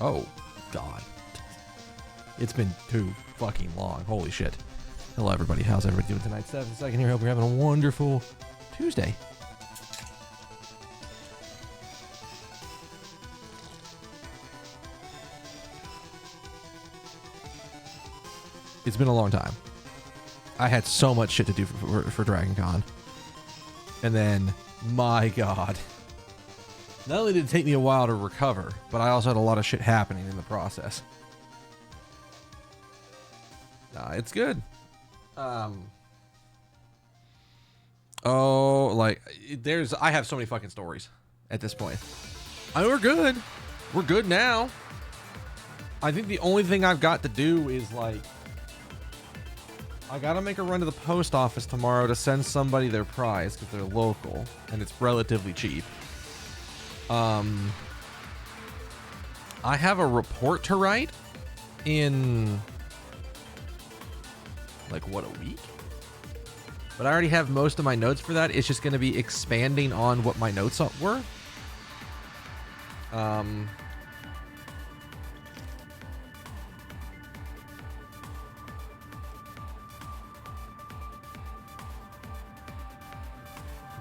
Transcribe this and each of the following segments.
Oh, God. It's been too fucking long. Holy shit. Hello, everybody. How's everybody doing tonight? 7 second here. Hope you're having a wonderful Tuesday. It's been a long time. I had so much shit to do for Dragon Con. And then, my God. Not only did it take me a while to recover, but I also had a lot of shit happening in the process. It's good. I have so many fucking stories at this point. I mean, we're good. We're good now. I think the only thing I've got to do is, like, I gotta make a run to the post office tomorrow to send somebody their prize because they're local and it's relatively cheap. I have a report to write in, like, what, a week? But I already have most of my notes for that. It's just going to be expanding on what my notes were.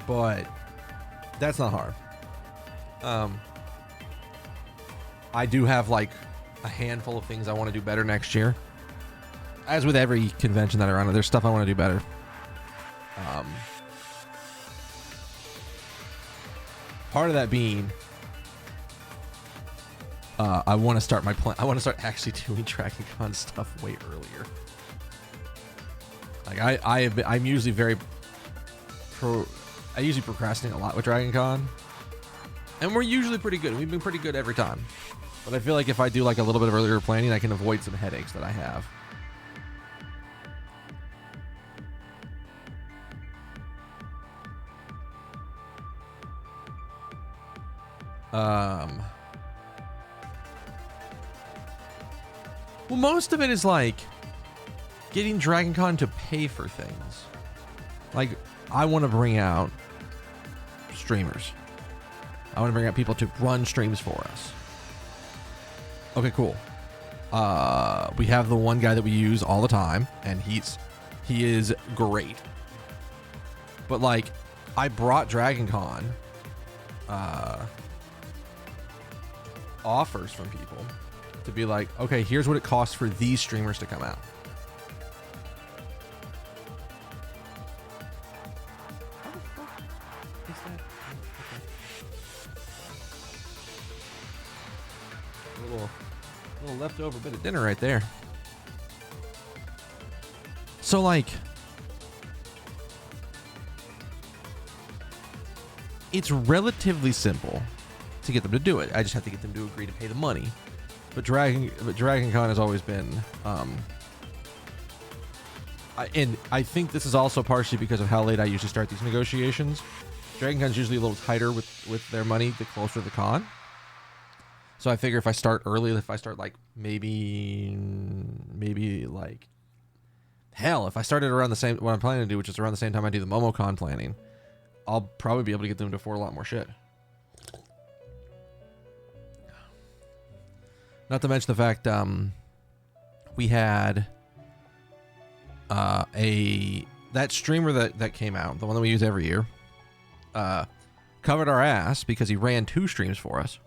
But that's not hard. I do have, like, a handful of things I want to do better next year. As with every convention that I run, there's stuff I want to do better. Part of that being, I want to start my plan. I want to start actually doing Dragon Con stuff way earlier. Like I'm usually I usually procrastinate a lot with Dragon Con, and we're usually pretty good. We've been pretty good every time. But I feel like if I do, like, a little bit of earlier planning, I can avoid some headaches that I have. Well, most of it is, like, getting Dragon Con to pay for things. Like, I want to bring out streamers. I want to bring out people to run streams for us. Okay, cool. We have the one guy that we use all the time, and he is great. But, like, I brought Dragon Con offers from people to be like, okay, here's what it costs for these streamers to come out. How the fuck is that? Okay. A little leftover bit of dinner right there. So, like, it's relatively simple to get them to do it. I just have to get them to agree to pay the money. But Dragon Con has always been, and I think this is also partially because of how late I usually start these negotiations. Dragon Con's usually a little tighter with their money the closer the con. So I figure if I start early, if I start, like, maybe like, hell, if I started around the same, what I'm planning to do, which is around the same time I do the MomoCon planning, I'll probably be able to get them to afford a lot more shit. Not to mention the fact we had that streamer that came out, the one that we use every year, covered our ass because he ran 2 streams for us.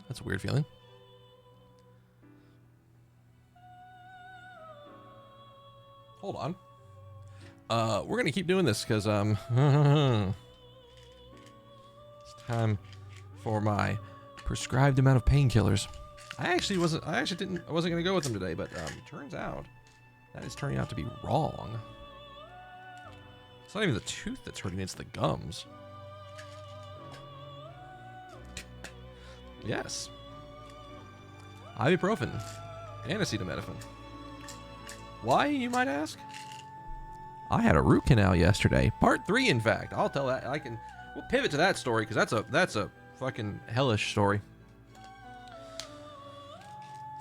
That's a weird feeling. Hold on. We're gonna keep doing this because it's time for my prescribed amount of painkillers. I wasn't gonna go with them today, but turns out that is turning out to be wrong. It's not even the tooth that's hurting, it's the gums. Yes. Ibuprofen and acetaminophen. Why, you might ask? I had a root canal yesterday. Part 3, in fact. I'll tell that. We'll pivot to that story because that's a fucking hellish story.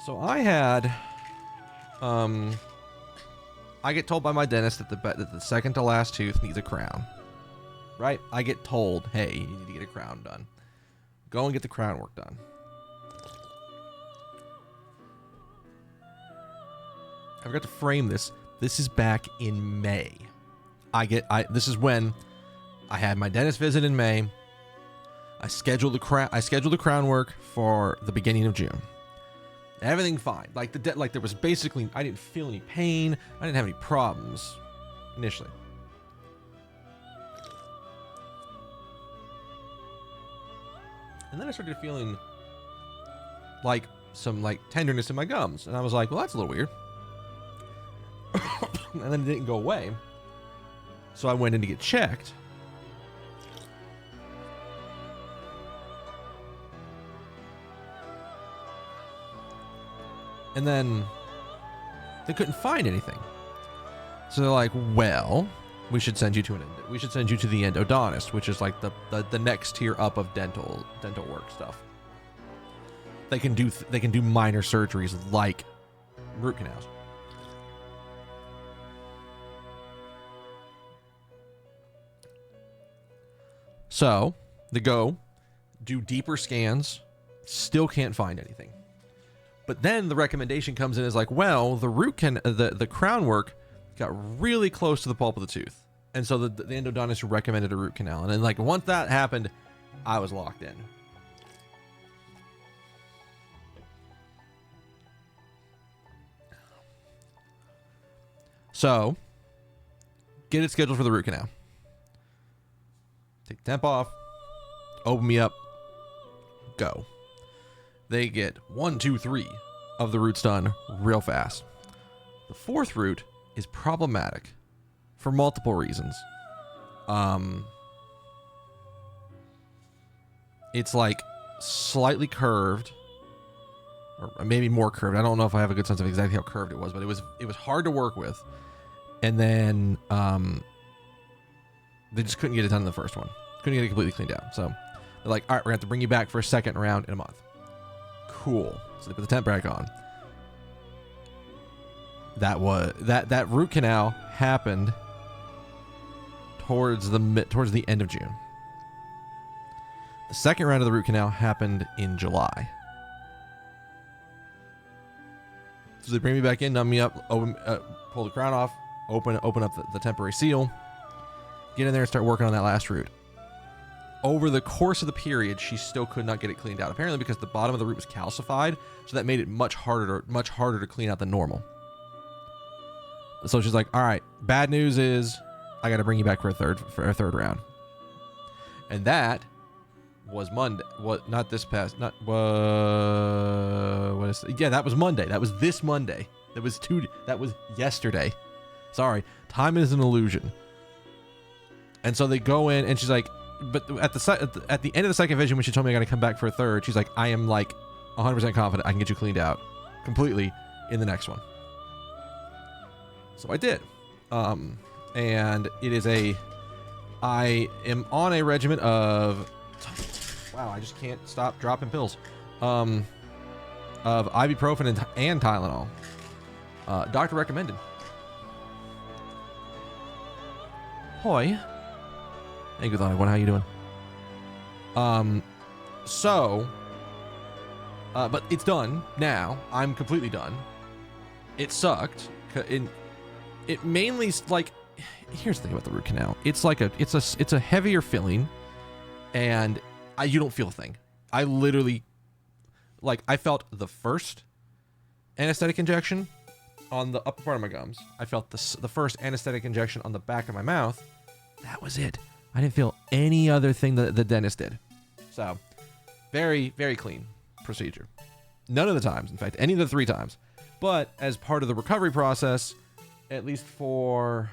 So I had, I get told by my dentist that the second to last tooth needs a crown. Right? I get told, hey, you need to get a crown done. Go and get the crown work done. I forgot to frame this. This is back in May. This is when I had my dentist visit in May. I scheduled the crown work for the beginning of June. Everything fine. Like there was basically, I didn't feel any pain. I didn't have any problems initially. And then I started feeling like some tenderness in my gums, and I was like, well, that's a little weird. And then it didn't go away. So I went in to get checked. And then they couldn't find anything. So they're like, well, we should send you to the endodontist, which is like the next tier up of dental work stuff. They can do minor surgeries like root canals. So they go do deeper scans, still can't find anything. But then the recommendation comes in as like, well, the crown work got really close to the pulp of the tooth. And so the endodontist recommended a root canal. And then like once that happened, I was locked in. So get it scheduled for the root canal. Take the temp off, open me up, go. They get 1, 2, 3 of the roots done real fast. The fourth root is problematic for multiple reasons. It's like slightly curved, or maybe more curved. I don't know if I have a good sense of exactly how curved it was, but it was hard to work with. And then they just couldn't get it done in the first one. Couldn't get it completely cleaned out. So they're like, all right, we're gonna have to bring you back for a second round in a month. Cool. So they put the temp back on. That root canal happened towards the end of June. The second round of the root canal happened in July. So they bring me back in, numb me up, pull the crown off, open up the temporary seal, get in there and start working on that last root. Over the course of the period, she still could not get it cleaned out. Apparently because the bottom of the root was calcified, so that made it much harder to clean out than normal. So she's like, all right, bad news is I got to bring you back for a third round. And that was Monday. What? Not this past. Not what is? Yeah, that was Monday. That was this Monday. That was yesterday. Sorry, time is an illusion. And so they go in, and she's like, but at the end of the second vision, when she told me I got to come back for a third, she's like, I am like 100% confident I can get you cleaned out completely in the next one. So I did. And it is I am on a regimen of, wow, I just can't stop dropping pills, of ibuprofen and Tylenol. Doctor recommended. Hoi. Hey, good morning. How you doing? But it's done now. I'm completely done. It sucked. It mainly, like, here's the thing about the root canal. It's like it's a heavier filling, and you don't feel a thing. I literally, like, I felt the first anesthetic injection on the upper part of my gums. I felt the first anesthetic injection on the back of my mouth. That was it. I didn't feel any other thing that the dentist did. So, very, very clean procedure. None of the times, in fact, any of the 3 times. But as part of the recovery process, at least for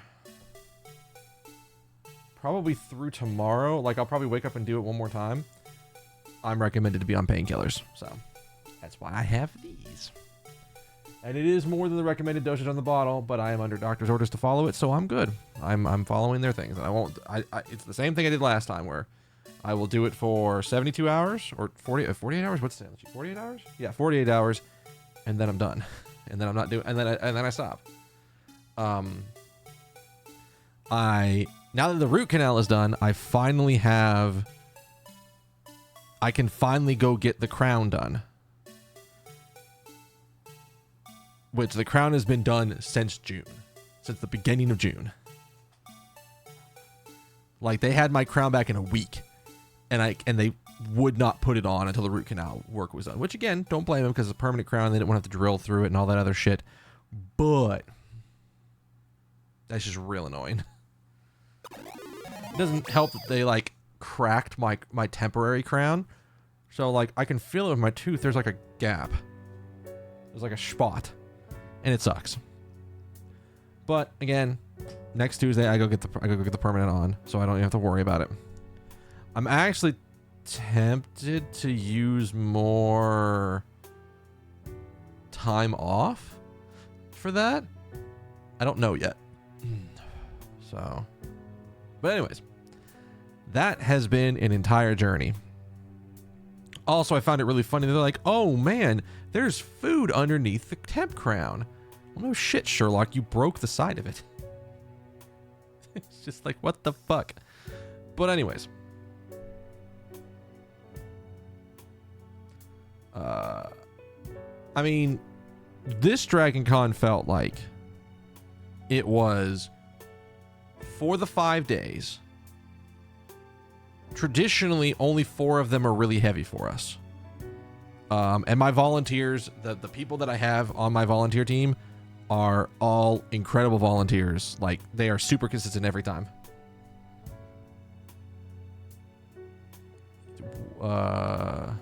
probably through tomorrow, like I'll probably wake up and do it one more time, I'm recommended to be on painkillers. So, that's why I have these. And it is more than the recommended dosage on the bottle, but I am under doctor's orders to follow it, so I'm good. I'm following their things, and I won't. It's the same thing I did last time, where I will do it for 72 hours or 48 hours. What's the 48 hours? Yeah, 48 hours, and then I'm done, and then I'm not doing, and then I stop. Now that the root canal is done, I can finally go get the crown done. Which the crown has been done since June. Since the beginning of June. Like, they had my crown back in a week. And they would not put it on until the root canal work was done. Which, again, don't blame them because it's a permanent crown. They didn't want to have to drill through it and all that other shit. But that's just real annoying. It doesn't help that they, like, cracked my temporary crown. So, like, I can feel it with my tooth. There's, like, a gap. There's, like, a spot. And it sucks. But, again, next Tuesday, I go get the permanent on. So I don't even have to worry about it. I'm actually tempted to use more time off for that. I don't know yet. So... But anyways, that has been an entire journey. Also, I found it really funny. They're like, oh man, there's food underneath the temp crown. Well, no shit, Sherlock. You broke the side of it. It's just like, what the fuck? But anyways. I mean, this Dragon Con felt like it was... For the 5 days, traditionally only 4 of them are really heavy for us. And my volunteers, the people that I have on my volunteer team are all incredible volunteers. Like, they are super consistent every time. How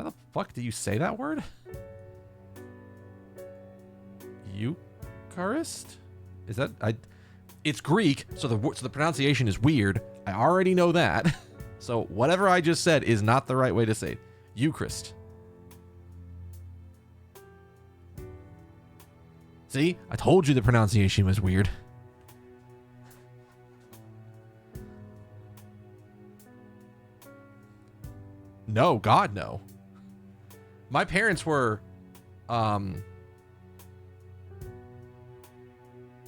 the fuck do you say that word? Eucharist? Is that it's Greek, so the pronunciation is weird. I already know that. So whatever I just said is not the right way to say it. Eucharist. See? I told you the pronunciation was weird. No, God, no. My parents were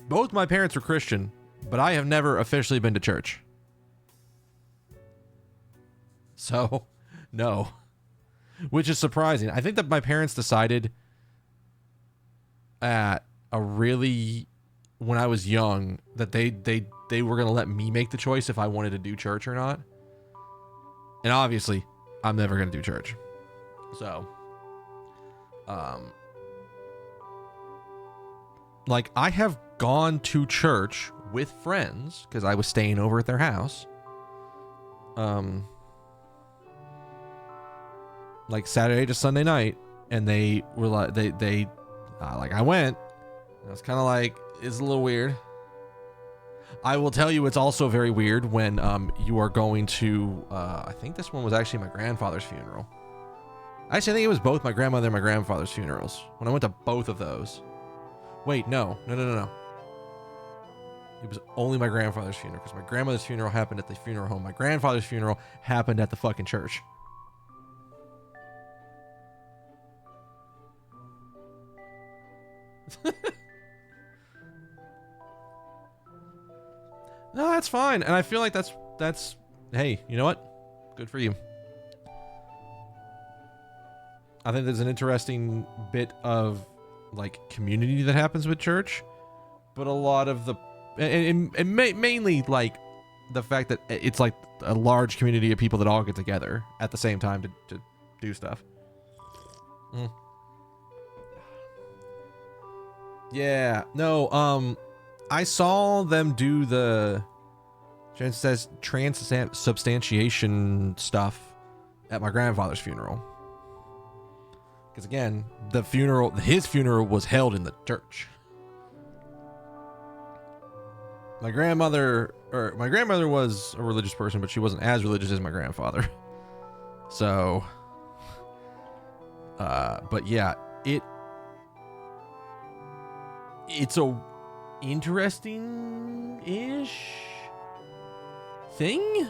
both my parents were Christian, but I have never officially been to church. So, no. Which is surprising. I think that my parents decided at when I was young, that they were going to let me make the choice if I wanted to do church or not. And obviously, I'm never going to do church. So, like, I have gone to church with friends because I was staying over at their house. Like Saturday to Sunday night, and they were like, I went. I was kind of like, it's a little weird. I will tell you, it's also very weird when you are going to. I think this one was actually my grandfather's funeral. Actually, I think it was both my grandmother and my grandfather's funerals. When I went to both of those. Wait, no. It was only my grandfather's funeral, because my grandmother's funeral happened at the funeral home. My grandfather's funeral happened at the fucking church. No, that's fine. And I feel like that's hey, you know what? Good for you. I think there's an interesting bit of like community that happens with church, but a lot of the mainly like the fact that it's like a large community of people that all get together at the same time to do stuff. Yeah, no, I saw them do the transubstantiation stuff at my grandfather's funeral. Because again, his funeral was held in the church. My grandmother was a religious person, but she wasn't as religious as my grandfather. So, but yeah, it's a interesting-ish thing.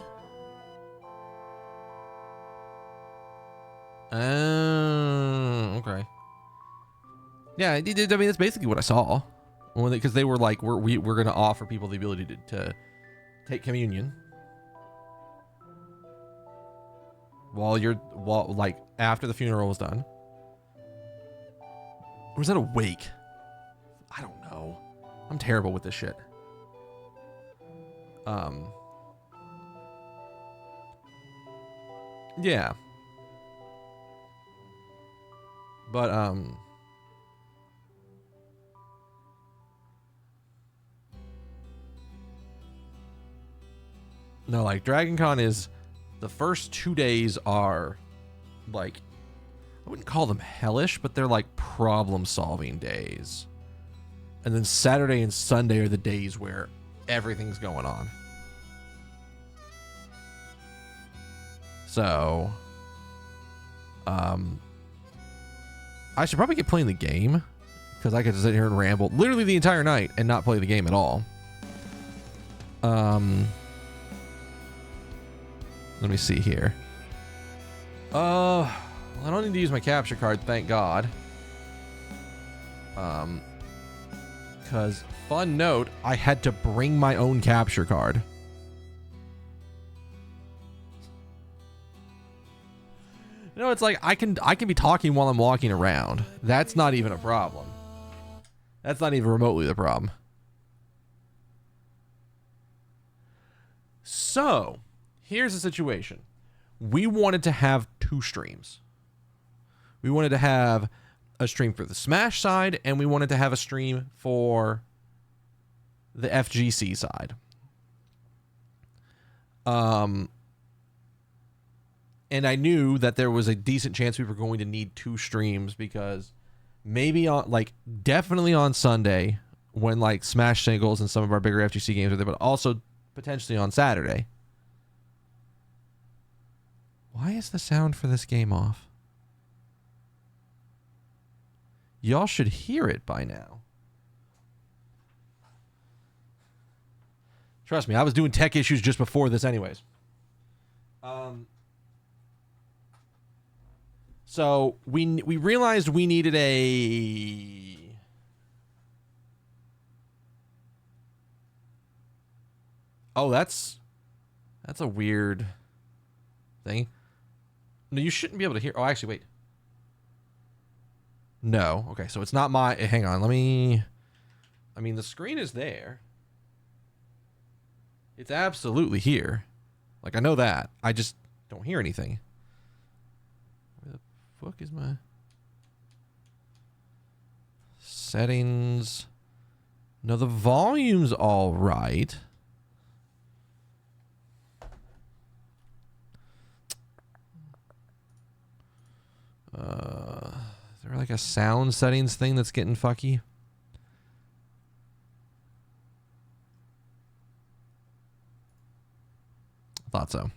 Okay. Yeah, I mean, that's basically what I saw. Because they were like, we're going to offer people the ability to take communion while like after the funeral was done. Or was that a wake? I don't know. I'm terrible with this shit. Yeah. But no, like Dragon Con is the first 2 days are like, I wouldn't call them hellish, but they're like problem solving days. And then Saturday and Sunday are the days where everything's going on. So, I should probably get playing the game because I could sit here and ramble literally the entire night and not play the game at all. Let me see here. I don't need to use my capture card, thank God. Because, fun note, I had to bring my own capture card. You know, it's like I can be talking while I'm walking around. That's not even a problem. That's not even remotely the problem. So, here's the situation. We wanted to have 2 streams. We wanted to have a stream for the Smash side, and we wanted to have a stream for the FGC side. And I knew that there was a decent chance we were going to need 2 streams because maybe on, like, definitely on Sunday when, like, Smash singles and some of our bigger FGC games are there, but also potentially on Saturday. Why is the sound for this game off? Y'all should hear it by now. Trust me, I was doing tech issues just before this anyways. So we realized we needed a... Oh, that's a weird thing. No, you shouldn't be able to hear. Oh, actually, wait. No. Okay, so it's not my... Hang on, let me... I mean, the screen is there. It's absolutely here. Like, I know that. I just don't hear anything. Where the fuck is my... Settings... No, the volume's all right. Is there like a sound settings thing that's getting fucky? I thought so.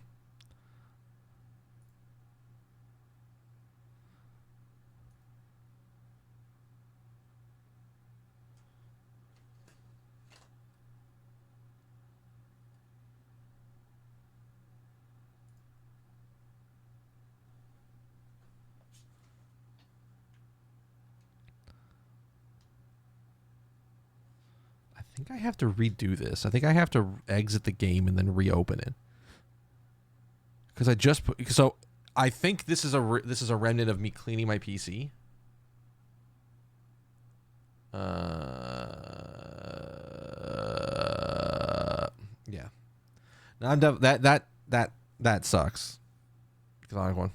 I think I have to redo this. I think I have to exit the game and then reopen it. Because I just put... So, I think this is a remnant of me cleaning my PC. Yeah. No, I'm done. That sucks. Because I like one.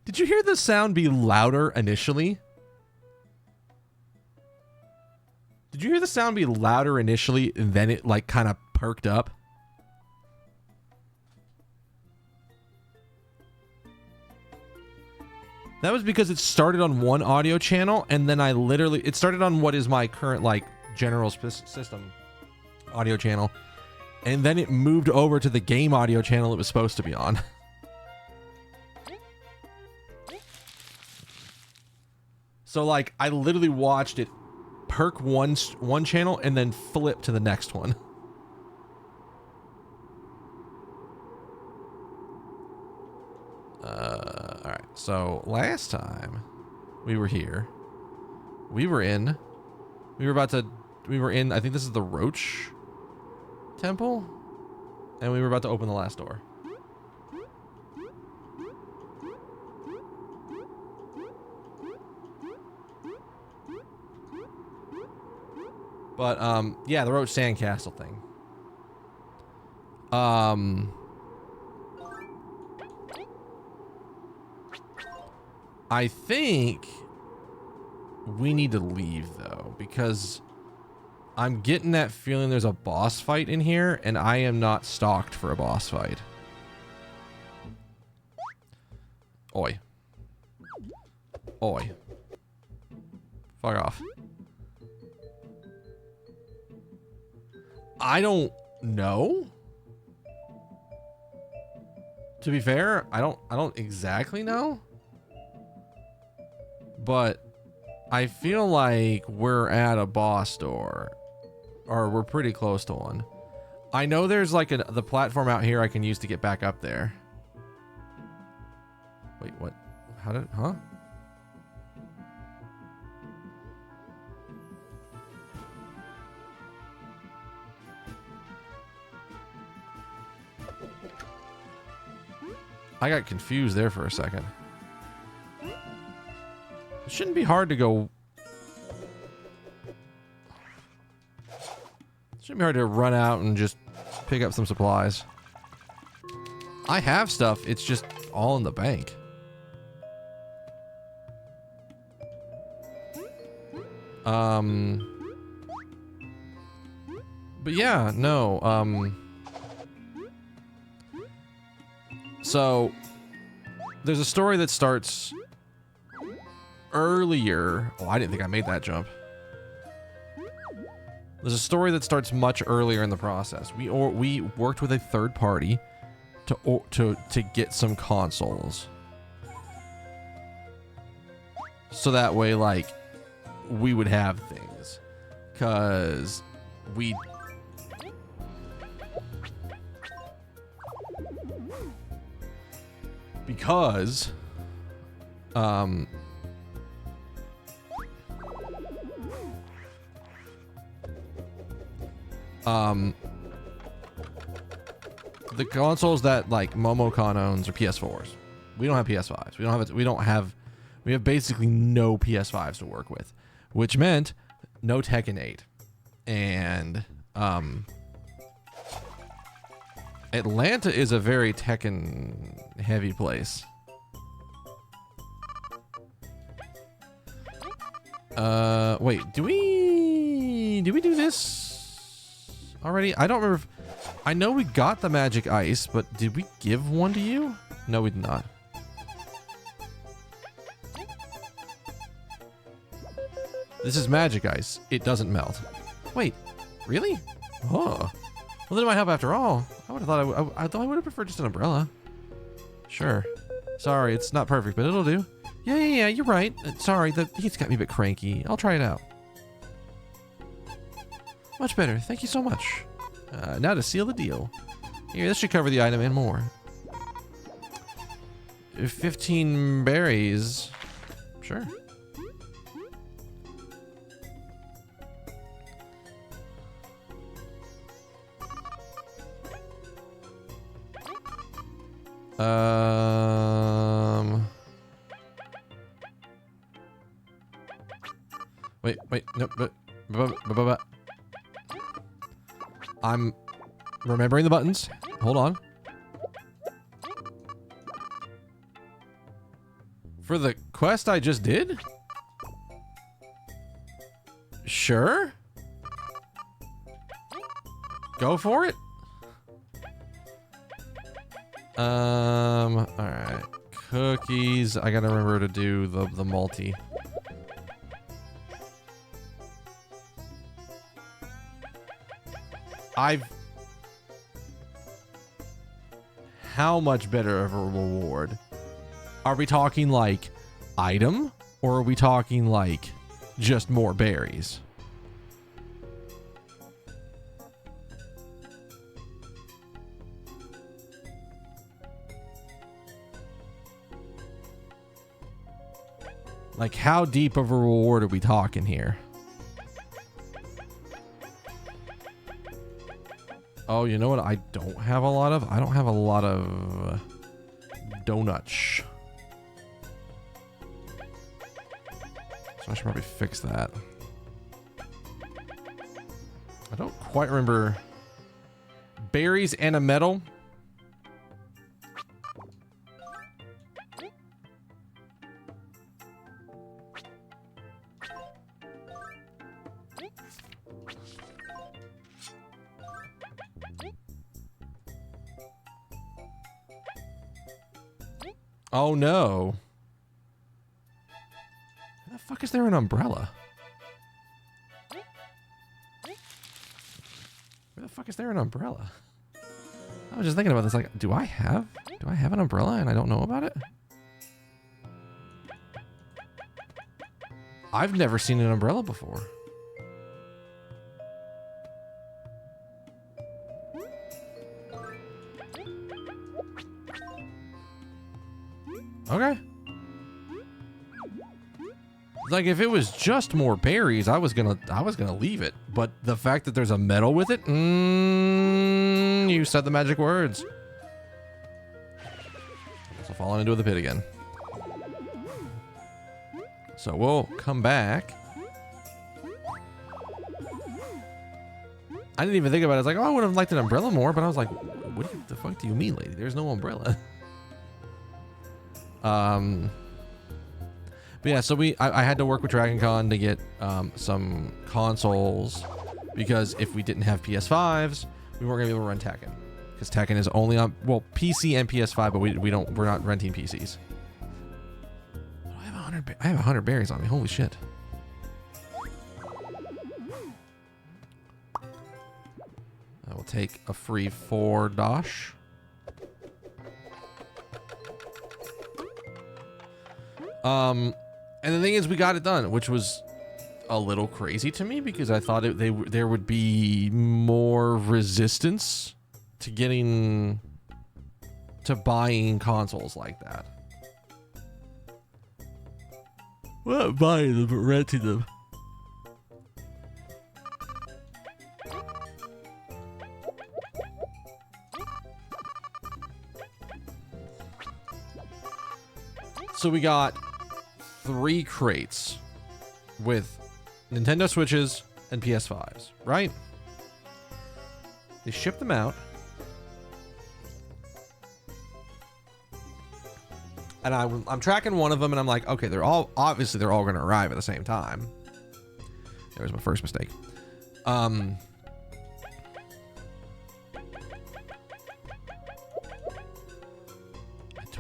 Did you hear the sound be louder initially? Did you hear the sound be louder initially and then it like kind of perked up? That was because it started on one audio channel and then it started on what is my current like general system. audio channel, and then it moved over to the game audio channel it was supposed to be on. So like I literally watched it perk one channel and then flip to the next one. All right. So last time we were here, we were in, I think this is the Roach Temple, and we were about to open the last door. But, yeah, the Roach Sandcastle thing. I think we need to leave, though, because I'm getting that feeling there's a boss fight in here, and I am not stocked for a boss fight. Oi. Oi. Fuck off. I don't know. To be fair, I don't exactly know. But I feel like we're at a boss door, or we're pretty close to one. I know there's like the platform out here I can use to get back up there. Wait, what? How did, huh? I got confused there for a second. It shouldn't be hard to go. It shouldn't be hard to run out and just pick up some supplies. I have stuff, it's just all in the bank. But yeah, no, so there's a story that starts earlier. Oh, I didn't think I made that jump. There's a story that starts much earlier in the process. We worked with a third party to get some consoles. So that way, like, we would have things. 'Cause we... Because... the consoles that like Momocon owns are PS4s. We don't have PS5s. We have basically no PS5s to work with, which meant no Tekken 8. And Atlanta is a very Tekken heavy place. Wait, do we do this already? I don't remember. I know we got the magic ice, but did we give one to you? No, we did not. This is magic ice. It doesn't melt. Wait, really? Oh, well, then it might help after all. I would have thought I thought I would have preferred just an umbrella. Sure. Sorry, it's not perfect, but it'll do. Yeah, you're right. Sorry, the heat's got me a bit cranky. I'll try it out. Much better. Thank you so much. Now to seal the deal. Here, this should cover the item and more. 15 berries. Sure. Wait, no, but I'm remembering the buttons. Hold on. For the quest I just did? Sure. Go for it. All right. Cookies. I gotta remember to do the multi. How much better of a reward? Are we talking like item, or are we talking like just more berries? Like, how deep of a reward are we talking here? Oh, you know what I don't have a lot of? I don't have a lot of donuts. So I should probably fix that. I don't quite remember. Berries and a medal. Oh no. Where the fuck is there an umbrella? Where the fuck is there an umbrella? I was just thinking about this, like, do I have an umbrella and I don't know about it? I've never seen an umbrella before. Okay. Like, if it was just more berries, I was gonna leave it. But the fact that there's a medal with it, you said the magic words. So falling into the pit again. So we'll come back. I didn't even think about it. I was like, oh, I would have liked an umbrella more, but I was like, what the fuck do you mean, lady? There's no umbrella. But yeah, so I had to work with Dragon Con to get some consoles, because if we didn't have PS5s, we weren't gonna be able to run Tekken, because Tekken is only on, well, PC and PS5, but we're not renting PCs. I have 100 berries on me. Holy shit. I will take a free 4 dosh. And the thing is, we got it done, which was a little crazy to me, because I thought there would be more resistance to buying consoles like that. Well, not buying them, but renting them. So we got 3 crates with Nintendo Switches and PS5s, right? They shipped them out. And I'm tracking one of them, and I'm like, okay, they're all going to arrive at the same time. There was my first mistake. I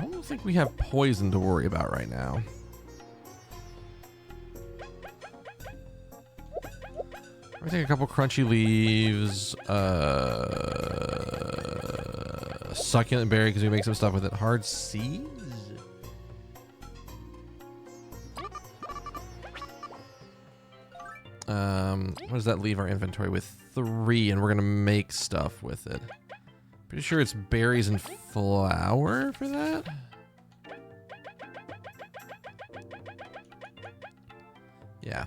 don't think we have poison to worry about right now. I take a couple crunchy leaves, succulent berry, because we make some stuff with it. Hard seeds? What does that leave our inventory with? 3, and we're gonna make stuff with it. Pretty sure it's berries and flour for that. Yeah.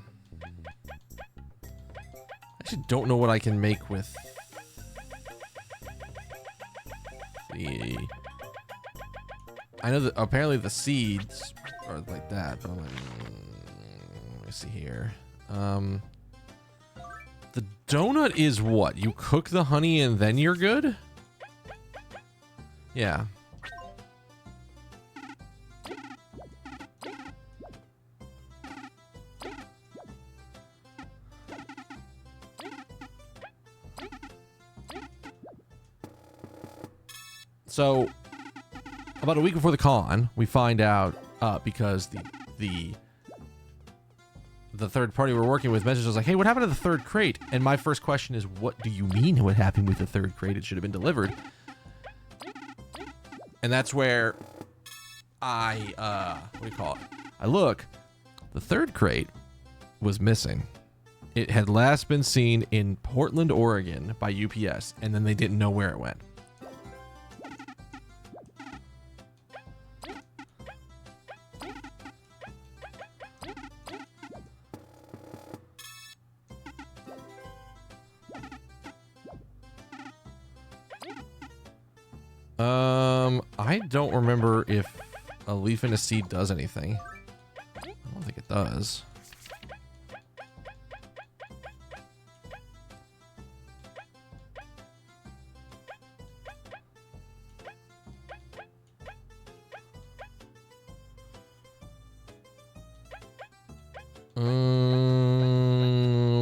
Actually don't know what I can make with the... I know that apparently the seeds are like that, but I'm like, let me see here. The donut is what? You cook the honey and then you're good? Yeah. So, about a week before the con, we find out, because the the third party we're working with messaged us like, hey, what happened to the third crate? And my first question is, what do you mean what happened with the third crate? It should have been delivered. And that's where I, what do you call it? I look, the third crate was missing. It had last been seen in Portland, Oregon by UPS, and then they didn't know where it went. I don't remember if a leaf and a seed does anything. I don't think it does.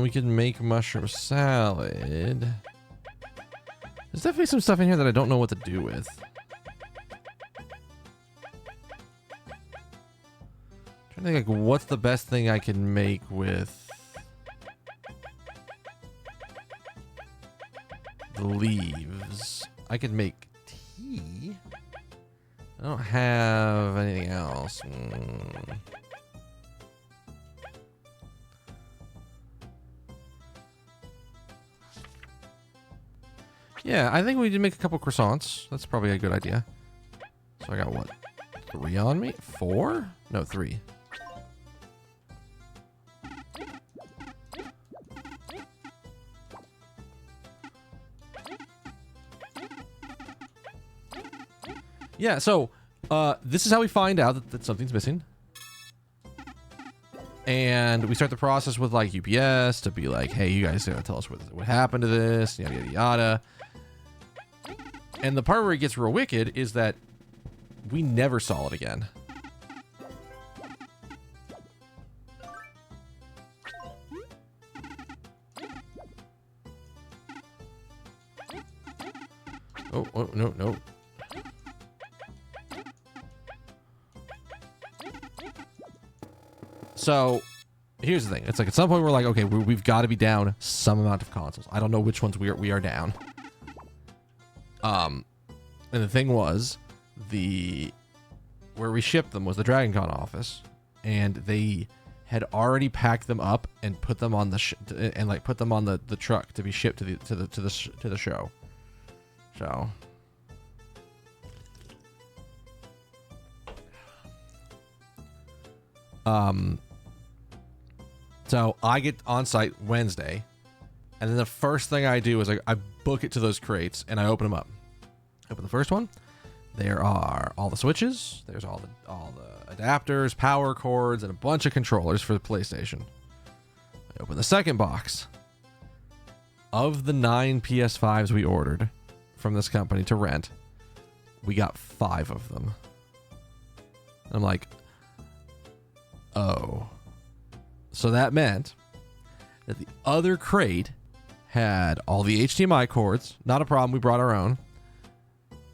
We could make mushroom salad. There's definitely some stuff in here that I don't know what to do with. I'm trying to think, like, what's the best thing I can make with the leaves? I could make tea. I don't have anything else. Yeah, I think we did make a couple croissants. That's probably a good idea. So I got what? 3 on me? 4? No, 3. Yeah, so this is how we find out that something's missing. And we start the process with like UPS to be like, hey, you guys gotta tell us what happened to this, yada, yada, yada. And the part where it gets real wicked is that we never saw it again. Oh, no, no. So here's the thing. It's like at some point we're like, okay, we've got to be down some amount of consoles. I don't know which ones we are down. And the thing was, where we shipped them was the Dragon Con office, and they had already packed them up and put them on the put them on the truck to be shipped to the show. So. So I get on site Wednesday, and then the first thing I do is I book it to those crates and I open them up. Open the first one. There are all the switches. There's all the adapters, power cords, and a bunch of controllers for the PlayStation. I open the second box. Of the 9 PS5s we ordered from this company to rent, we got 5 of them. And I'm like, oh. So that meant that the other crate had all the HDMI cords. Not a problem. We brought our own.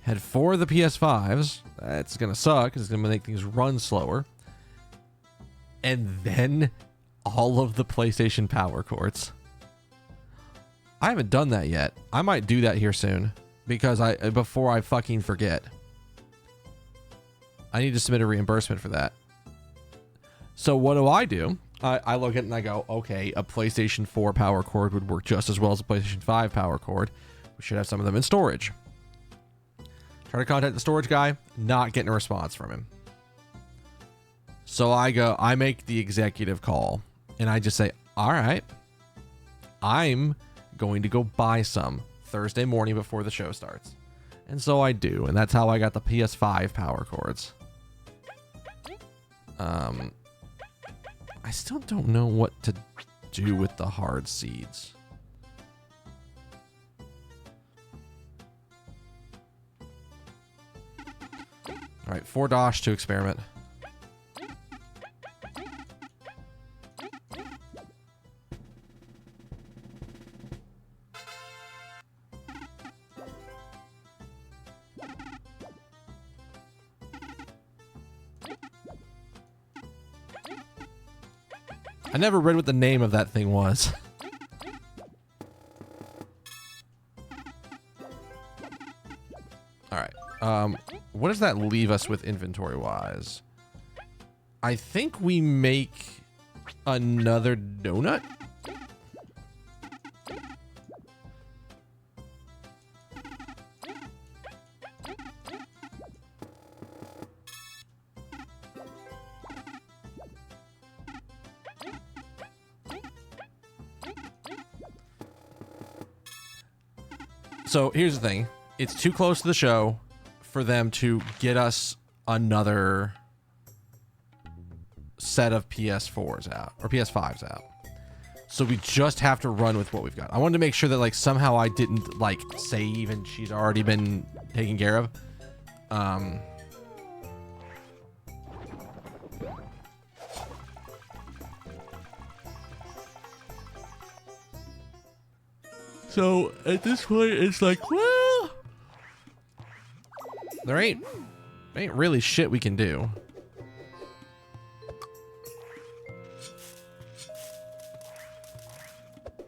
Had 4 of the PS5s. That's going to suck. It's going to make things run slower. And then all of the PlayStation power cords. I haven't done that yet. I might do that here soon. Because before I fucking forget. I need to submit a reimbursement for that. So what do? I look at it and I go, okay, a PlayStation 4 power cord would work just as well as a PlayStation 5 power cord. We should have some of them in storage. Try to contact the storage guy, not getting a response from him. So I make the executive call, and I just say, all right, I'm going to go buy some Thursday morning before the show starts. And so I do, and that's how I got the PS5 power cords. I still don't know what to do with the hard seeds. All right, 4 dosh to experiment. I never read what the name of that thing was. All right. What does that leave us with inventory-wise? I think we make another donut. So here's the thing. It's too close to the show for them to get us another set of PS4s out or PS5s out. So we just have to run with what we've got. I wanted to make sure that like somehow I didn't like save and she's already been taken care of. So at this point, it's like, well, there ain't really shit we can do.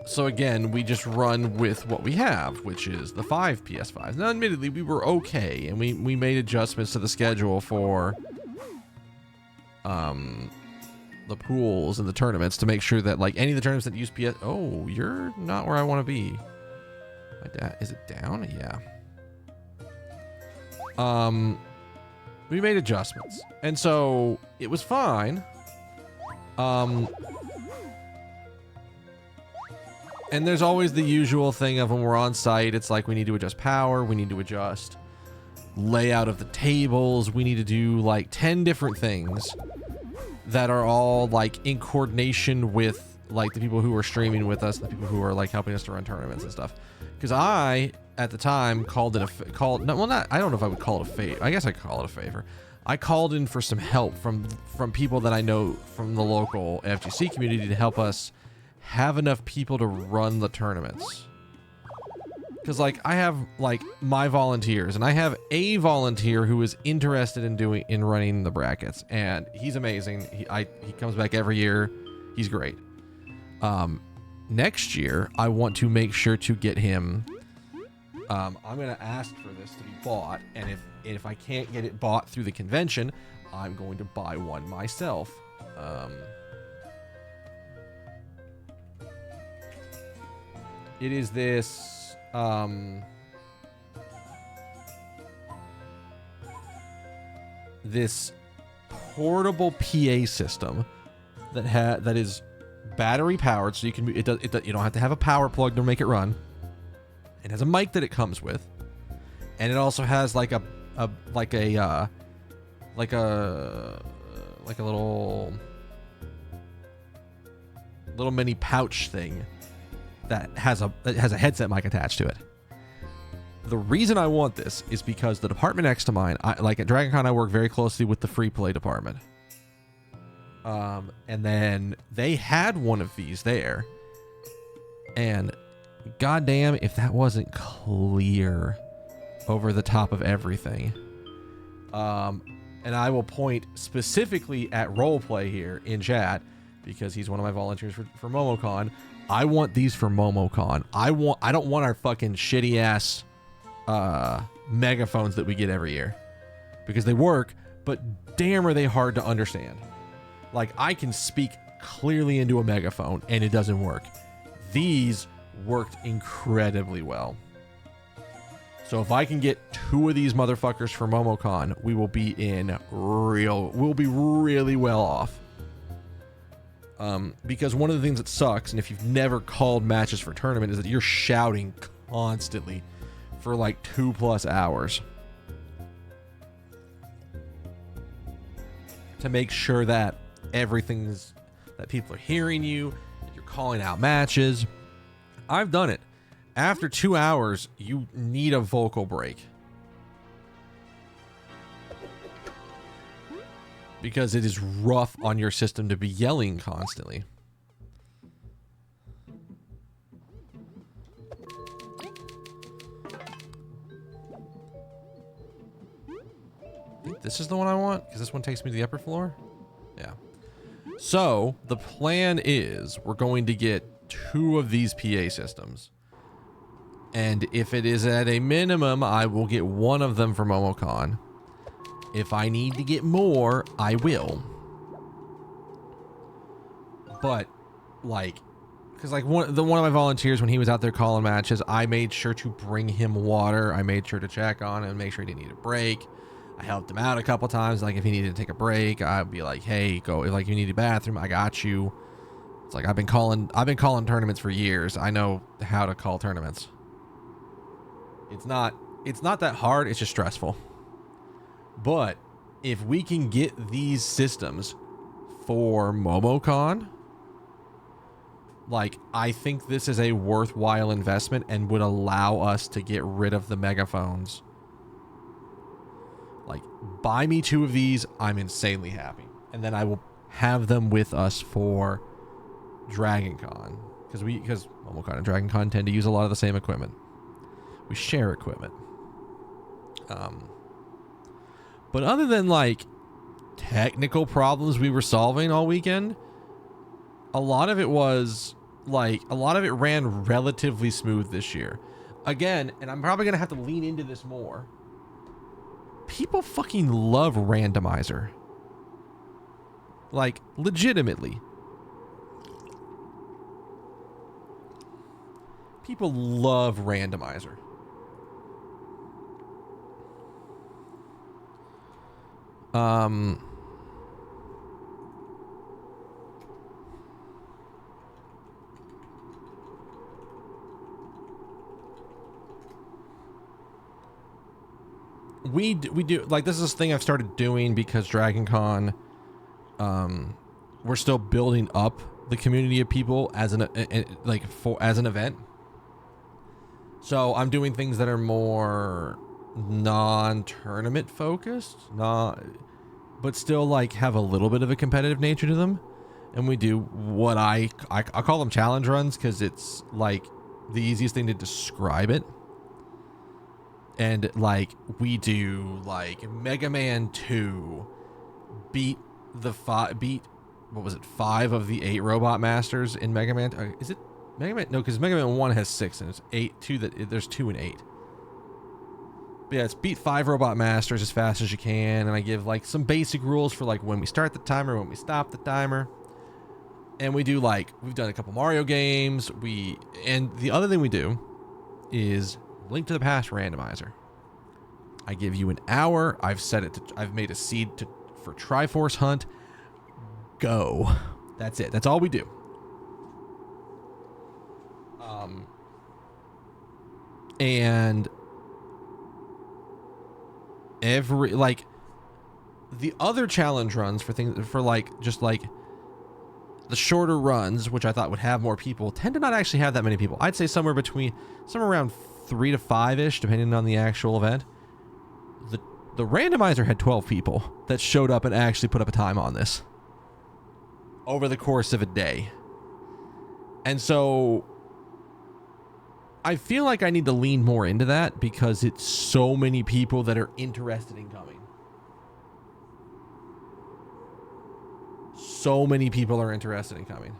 So again, we just run with what we have, which is the 5 PS5s. Now, admittedly, we were okay, and we made adjustments to the schedule for the pools and the tournaments to make sure that like any of the tournaments that use PS. Oh, you're not where I want to be. Is it down? Yeah. We made adjustments, and so it was fine. And there's always the usual thing of when we're on site, it's like we need to adjust power, we need to adjust layout of the tables, we need to do like 10 different things that are all like in coordination with like the people who are streaming with us, the people who are like helping us to run tournaments and stuff. Because I, at the time, I don't know if I would call it a favor. I guess I could call it a favor. I called in for some help from people that I know from the local FGC community to help us have enough people to run the tournaments. Because like I have like my volunteers, and I have a volunteer who is interested in running the brackets, and he's amazing. He comes back every year. He's great. Next year, I want to make sure to get him. I'm going to ask for this to be bought, and if I can't get it bought through the convention, I'm going to buy one myself. It is this. This portable PA system that is battery powered, so you can you don't have to have a power plug to make it run. It has a mic that it comes with, and it also has like a little mini pouch thing that has a headset mic attached to it. The reason I want this is because the department next to mine, like at DragonCon, I work very closely with the free play department. And then they had one of these there, and goddamn if that wasn't clear over the top of everything. And I will point specifically at roleplay here in chat because he's one of my volunteers for MomoCon. I want these for MomoCon. I don't want our fucking shitty ass megaphones that we get every year, because they work, but damn are they hard to understand. Like, I can speak clearly into a megaphone and it doesn't work. These worked incredibly well. So if I can get 2 of these motherfuckers for MomoCon, we'll be really well off. Because one of the things that sucks, and if you've never called matches for tournament, is that you're shouting constantly for like 2+ hours to make sure that that people are hearing you, that you're calling out matches. I've done it. After 2 hours, you need a vocal break. Because it is rough on your system to be yelling constantly. I think this is the one I want, because this one takes me to the upper floor. Yeah. So the plan is we're going to get 2 of these PA systems. And if it is at a minimum, I will get 1 of them for MomoCon. If I need to get more, I will. But, like, because like one of my volunteers, when he was out there calling matches, I made sure to bring him water. I made sure to check on him, make sure he didn't need a break. I helped him out a couple times. Like if he needed to take a break, I'd be like, "Hey, go." If like you need a bathroom, I got you. It's like I've been calling tournaments for years. I know how to call tournaments. It's not that hard. It's just stressful. But if we can get these systems for MomoCon, like, I think this is a worthwhile investment and would allow us to get rid of the megaphones. Like, buy me 2 of these, I'm insanely happy. And then I will have them with us for DragonCon. Because MomoCon and DragonCon tend to use a lot of the same equipment. We share equipment. But other than, like, technical problems we were solving all weekend, a lot of it ran relatively smooth this year. Again, and I'm probably going to have to lean into this more. People fucking love randomizer. Like, legitimately. People love randomizer. We do like, this is a thing I've started doing because DragonCon, we're still building up the community of people as an event. So I'm doing things that are more non-tournament focused, but still like have a little bit of a competitive nature to them. And we do what I call them challenge runs, because it's like the easiest thing to describe it. And like we do like Mega Man 2 beat what was it, 5 of the 8 robot masters in Mega Man. Is it Mega Man? No, because Mega Man 1 has 6 and it's 8. There's 2 and 8. But yeah, it's beat 5 robot masters as fast as you can, and I give like some basic rules for like when we start the timer, when we stop the timer. And we do like, we've done a couple Mario games. And the other thing we do is Link to the Past randomizer. I give you an hour. I've made a seed for Triforce Hunt. Go. That's it. That's all we do. And every, like, the other challenge runs for things, for like, just like the shorter runs, which I thought would have more people, tend to not actually have that many people. I'd say somewhere around 3 to 5-ish, depending on the actual event. The randomizer had 12 people that showed up and actually put up a time on this over the course of a day. And so I feel like I need to lean more into that, because it's so many people that are interested in coming. So many people are interested in coming.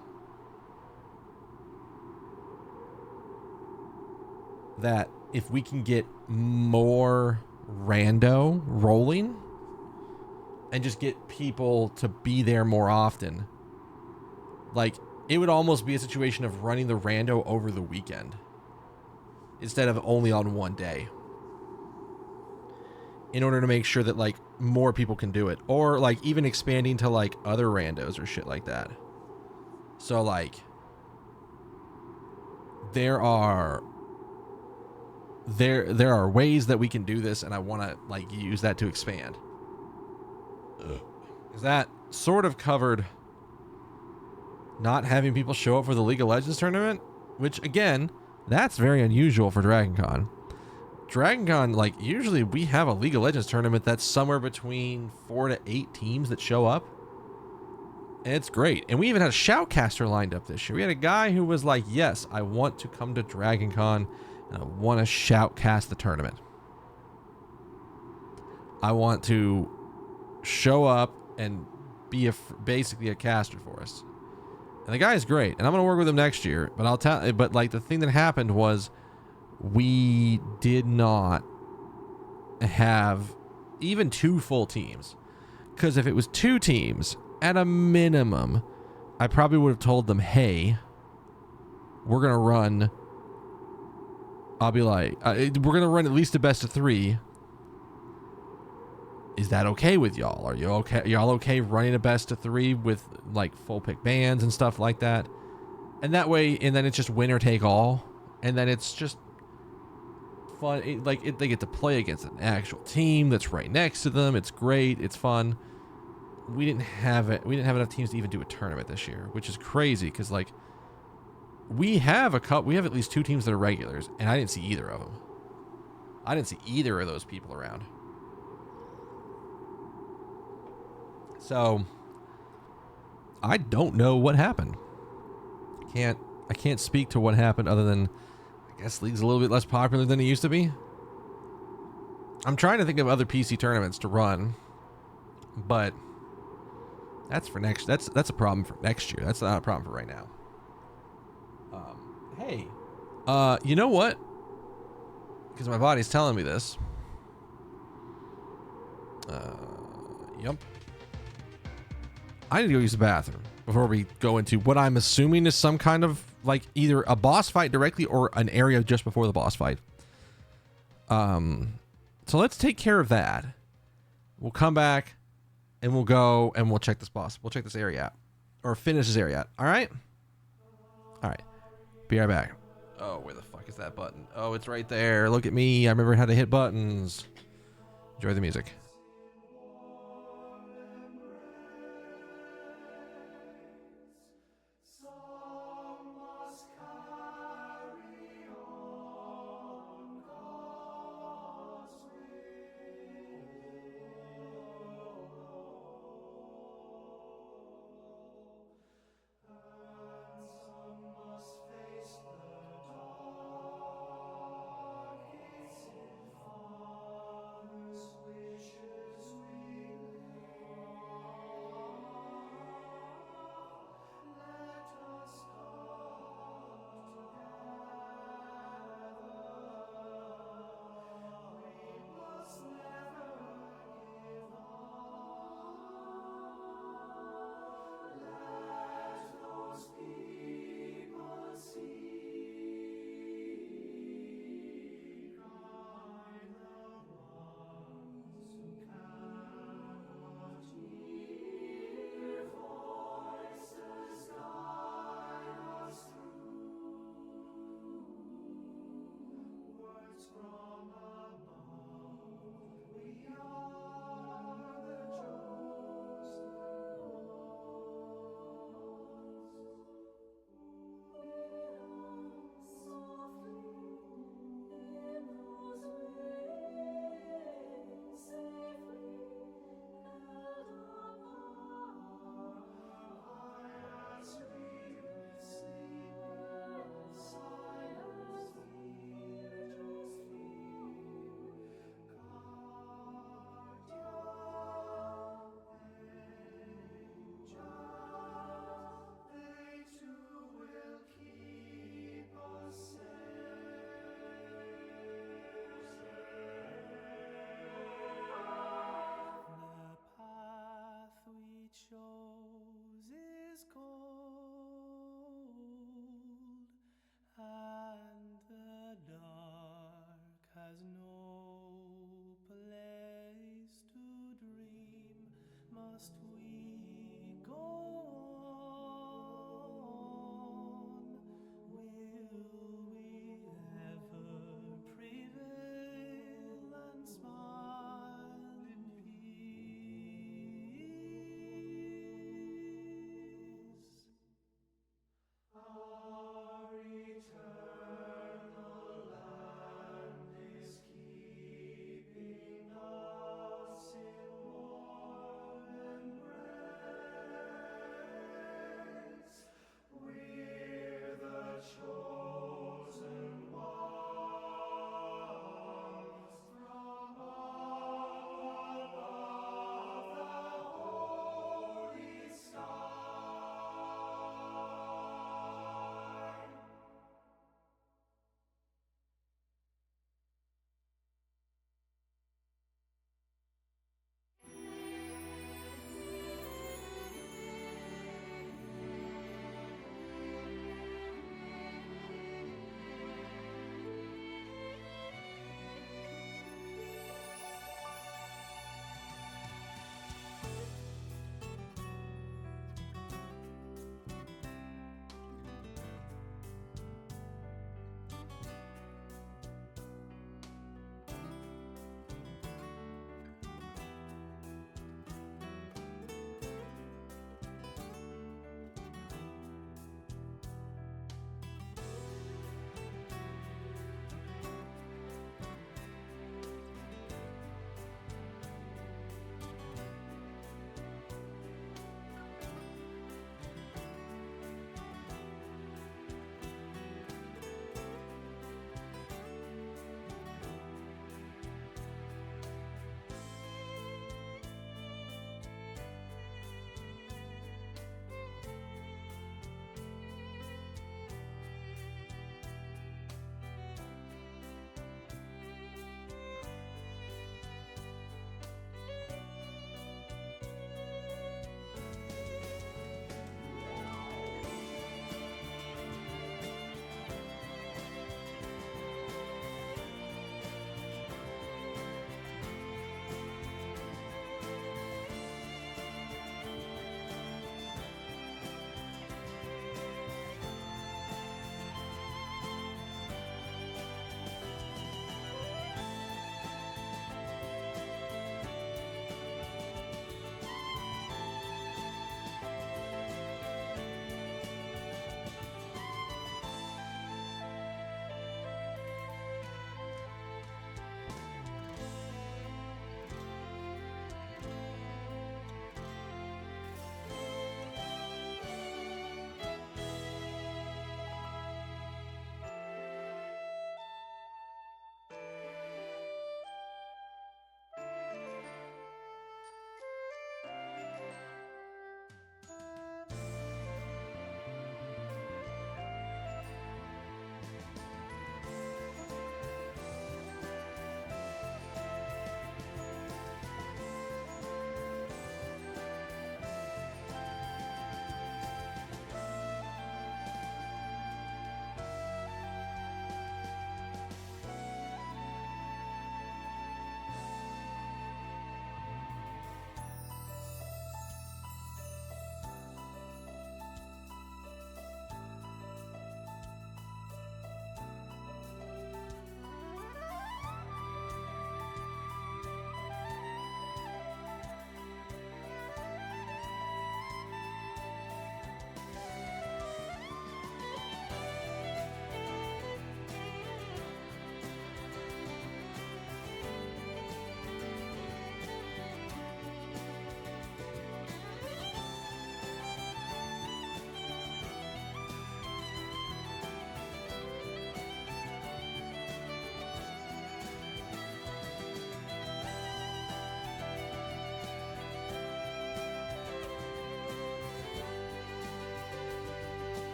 That if we can get more rando rolling and just get people to be there more often, like, it would almost be a situation of running the rando over the weekend instead of only on one day, in order to make sure that like more people can do it, or like even expanding to like other randos or shit like that. So like there are ways that we can do this, and I want to like use that to expand. Is that sort of covered not having people show up for the League of Legends tournament, which again, that's very unusual for DragonCon. DragonCon, like, usually we have a League of Legends tournament that's somewhere between 4 to 8 teams that show up. And it's great. And we even had a shoutcaster lined up this year. We had a guy who was like, yes, I want to come to DragonCon and I want to shoutcast the tournament. I want to show up and be basically a caster for us. And the guy is great, and I'm gonna work with him next year. But I'll tell. But like the thing that happened was, we did not have even 2 full teams. Because if it was 2 teams, at a minimum, I probably would have told them, "Hey, we're gonna run." I'll be like, "We're gonna run at least a best of 3. Is that okay with y'all? Are you okay? Y'all okay running a best of 3 with like full pick bands and stuff like that?" And that way, and then it's just winner take all, and then it's just fun. They get to play against an actual team that's right next to them. It's great. It's fun. We didn't have it. We didn't have enough teams to even do a tournament this year, which is crazy because like we have at least 2 teams that are regulars, and I didn't see either of them. I didn't see either of those people around. So I don't know what happened. I can't speak to what happened other than I guess League's a little bit less popular than it used to be. I'm trying to think of other PC tournaments to run, but that's a problem for next year. That's not a problem for right now. Hey, you know what? Because my body's telling me this. Yep. I need to go use the bathroom before we go into what I'm assuming is some kind of like either a boss fight directly or an area just before the boss fight. So let's take care of that. We'll come back and we'll go and we'll check this boss. We'll check this area out or finish this area out. All right. All right. Be right back. Oh, where the fuck is that button? Oh, it's right there. Look at me. I remember how to hit buttons. Enjoy the music.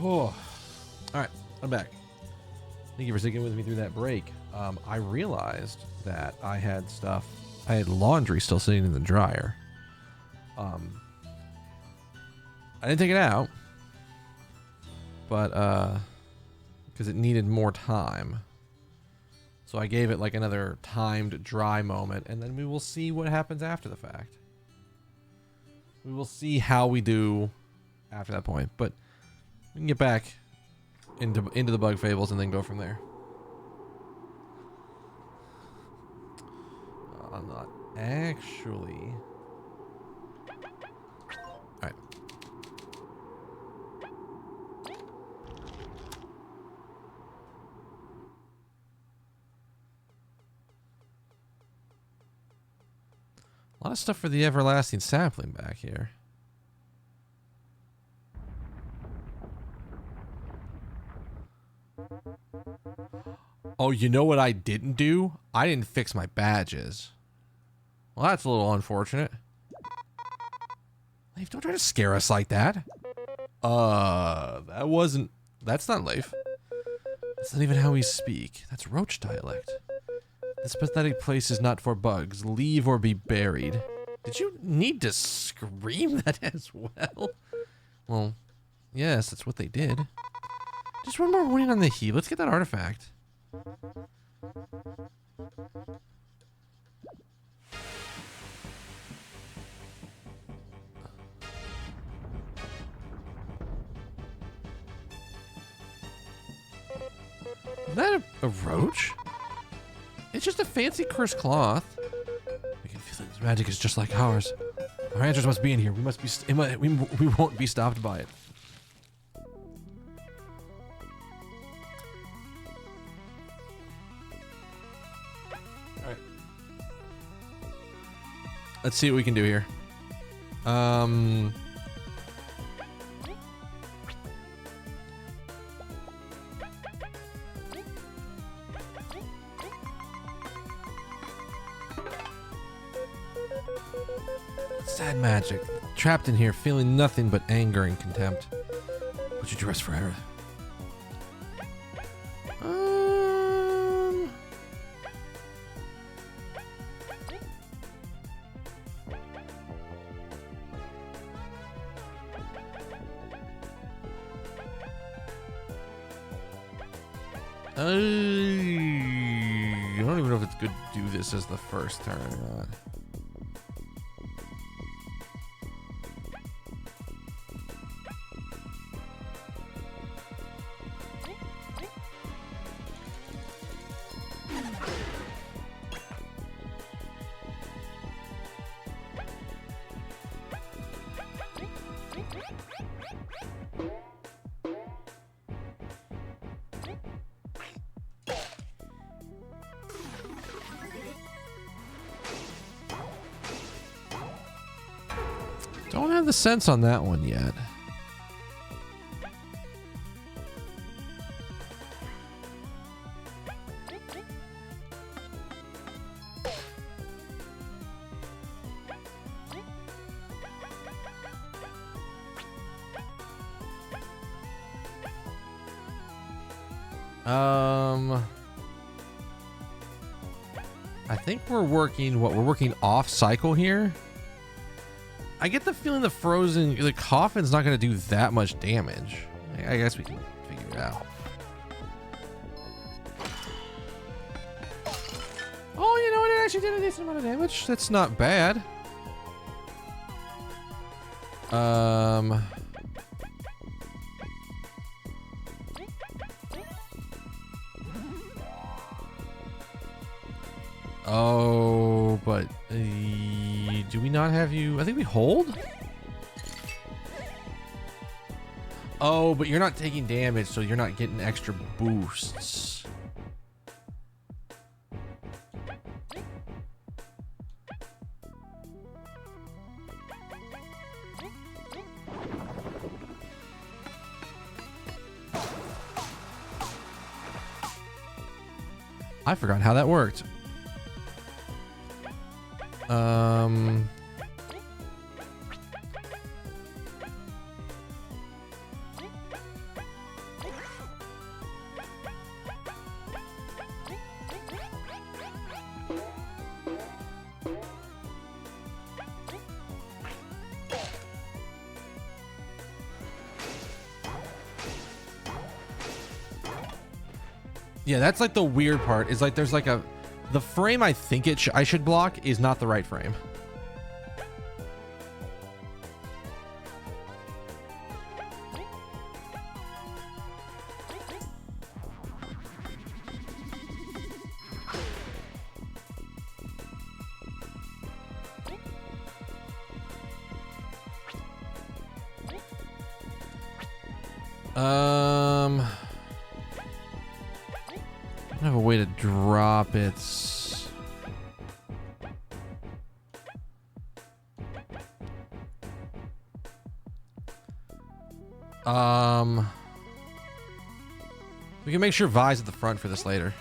All right, I'm back. Thank you for sticking with me through that break. I realized that I had laundry still sitting in the dryer. I didn't take it out, but because it needed more time. So I gave it like another timed dry moment, and then we will see what happens after the fact. We will see how we do after that point, but we can get back into the bug fables and then go from there. I'm not actually. All right. A lot of stuff for the everlasting sapling back here. Oh, you know what I didn't do? I didn't fix my badges. Well, that's a little unfortunate. Leif, don't try to scare us like that. That's not Leif. That's not even how we speak. That's Roach dialect. This pathetic place is not for bugs. Leave or be buried. Did you need to scream that as well? Well, yes, that's what they did. Just one more warning on the heat. Let's get that artifact. Is that a roach? It's just a fancy cursed cloth. We can feel its magic is just like ours. Our answers must be in here. We must be. We won't be stopped by it. All right. Let's see what we can do here. Sad magic. Trapped in here, feeling nothing but anger and contempt. Would you dress forever? I don't even know if it's good to do this as the first turn or not. Don't have the sense on that one yet. I think we're working off cycle here. I get the feeling the coffin's not going to do that much damage. I guess we can figure it out. Oh, you know what? It actually did a decent amount of damage. That's not bad. Oh, but do we not have you? I think we hold. Oh, but you're not taking damage, so you're not getting extra boosts. I forgot how that worked. Yeah, that's like the weird part. Is like there's like the frame I think I should block is not the right frame. I don't have a way to drop it. We can make sure Vi's at the front for this later.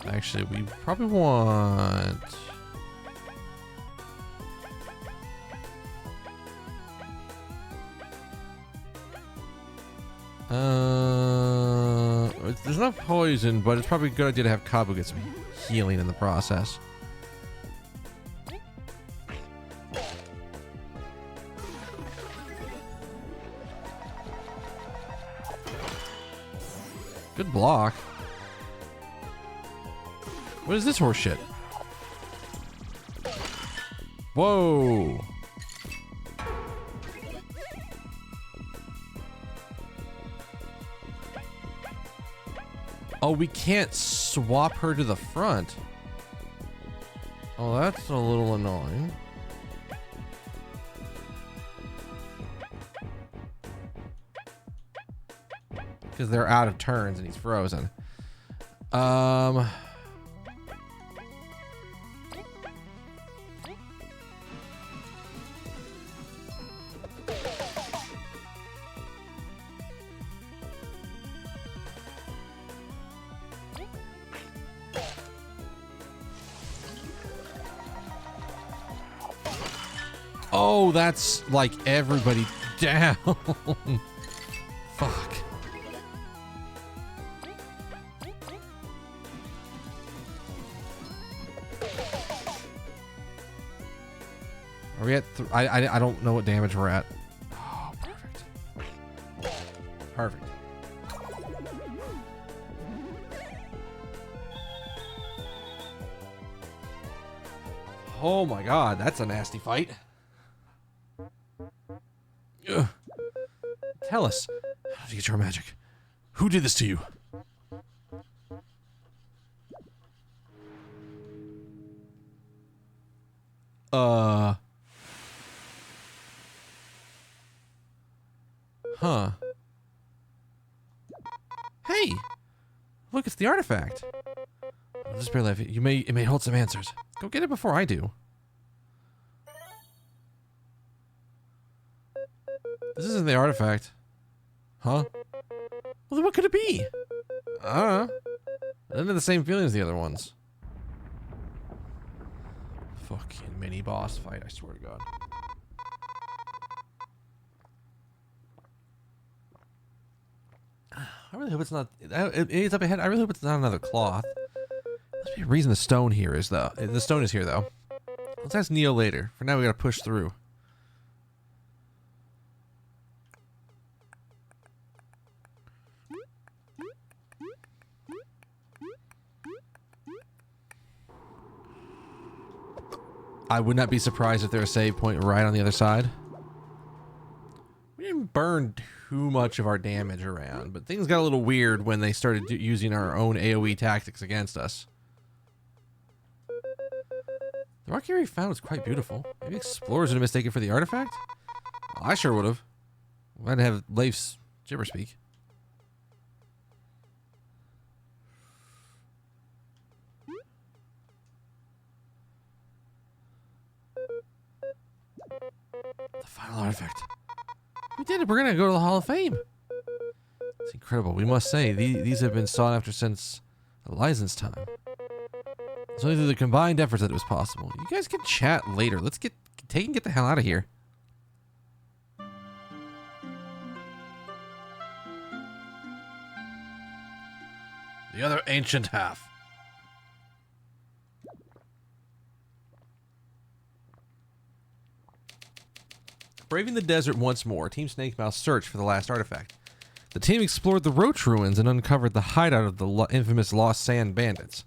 Actually, we probably want... There's not poison, but it's probably a good idea to have Kabu get some healing in the process. Good block. What is this horse shit? Whoa. Oh, we can't swap her to the front. Oh, that's a little annoying. Because they're out of turns and he's frozen. Oh, that's like everybody down. Fuck. Are we at I don't know what damage we're at. Oh, perfect. Perfect. Oh my god, that's a nasty fight. Ugh. Tell us, how did you get your magic? Who did this to you? Huh. Hey! Look, it's the artifact. Just barely have it. It may hold some answers. Go get it before I do. This isn't the artifact. Huh? Well, then what could it be? I didn't have the same feeling as the other ones. Fucking mini boss fight, I swear to God. I really hope it's not. It's up ahead. I really hope it's not another cloth. There's a reason the stone here is though. The stone is here though. Let's ask Neo later. For now, we gotta push through. I would not be surprised if there's a save point right on the other side. We didn't burn too much of our damage around, but things got a little weird when they started using our own AoE tactics against us. The rock area we found was quite beautiful. Maybe explorers would have mistaken for the artifact? Well, I sure would have. I'd have Leif's gibber speak. The final artifact. We did it. We're going to go to the Hall of Fame. It's incredible. We must say, these have been sought after since Elizen's time. It's only through the combined efforts that it was possible. You guys can chat later. Let's get the hell out of here. The other ancient half. Braving the desert once more, Team Snake Mouse searched for the last artifact. The team explored the Roach ruins and uncovered the hideout of the infamous Lost Sand Bandits.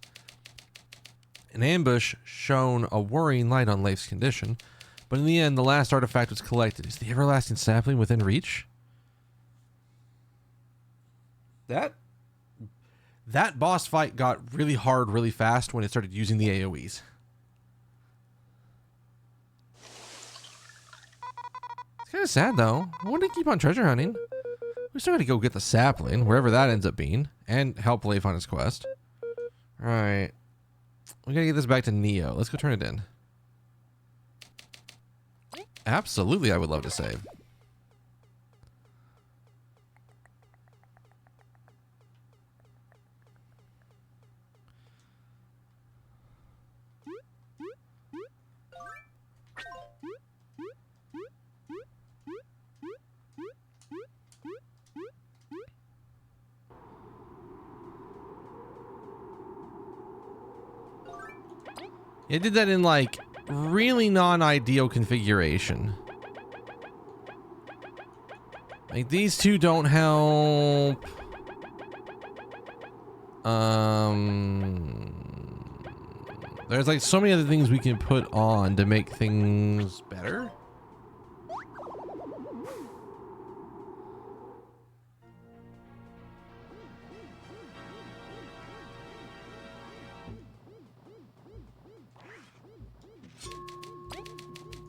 An ambush shone a worrying light on Leif's condition, but in the end, the last artifact was collected. Is the everlasting sapling within reach? That boss fight got really hard really fast when it started using the AoEs. It's kind of sad, though. I want to keep on treasure hunting. We still got to go get the sapling, wherever that ends up being, and help Leif on his quest. Alright. We got to get this back to Neo. Let's go turn it in. Absolutely, I would love to save. It did that in like really non-ideal configuration. Like these two don't help. There's like so many other things we can put on to make things better.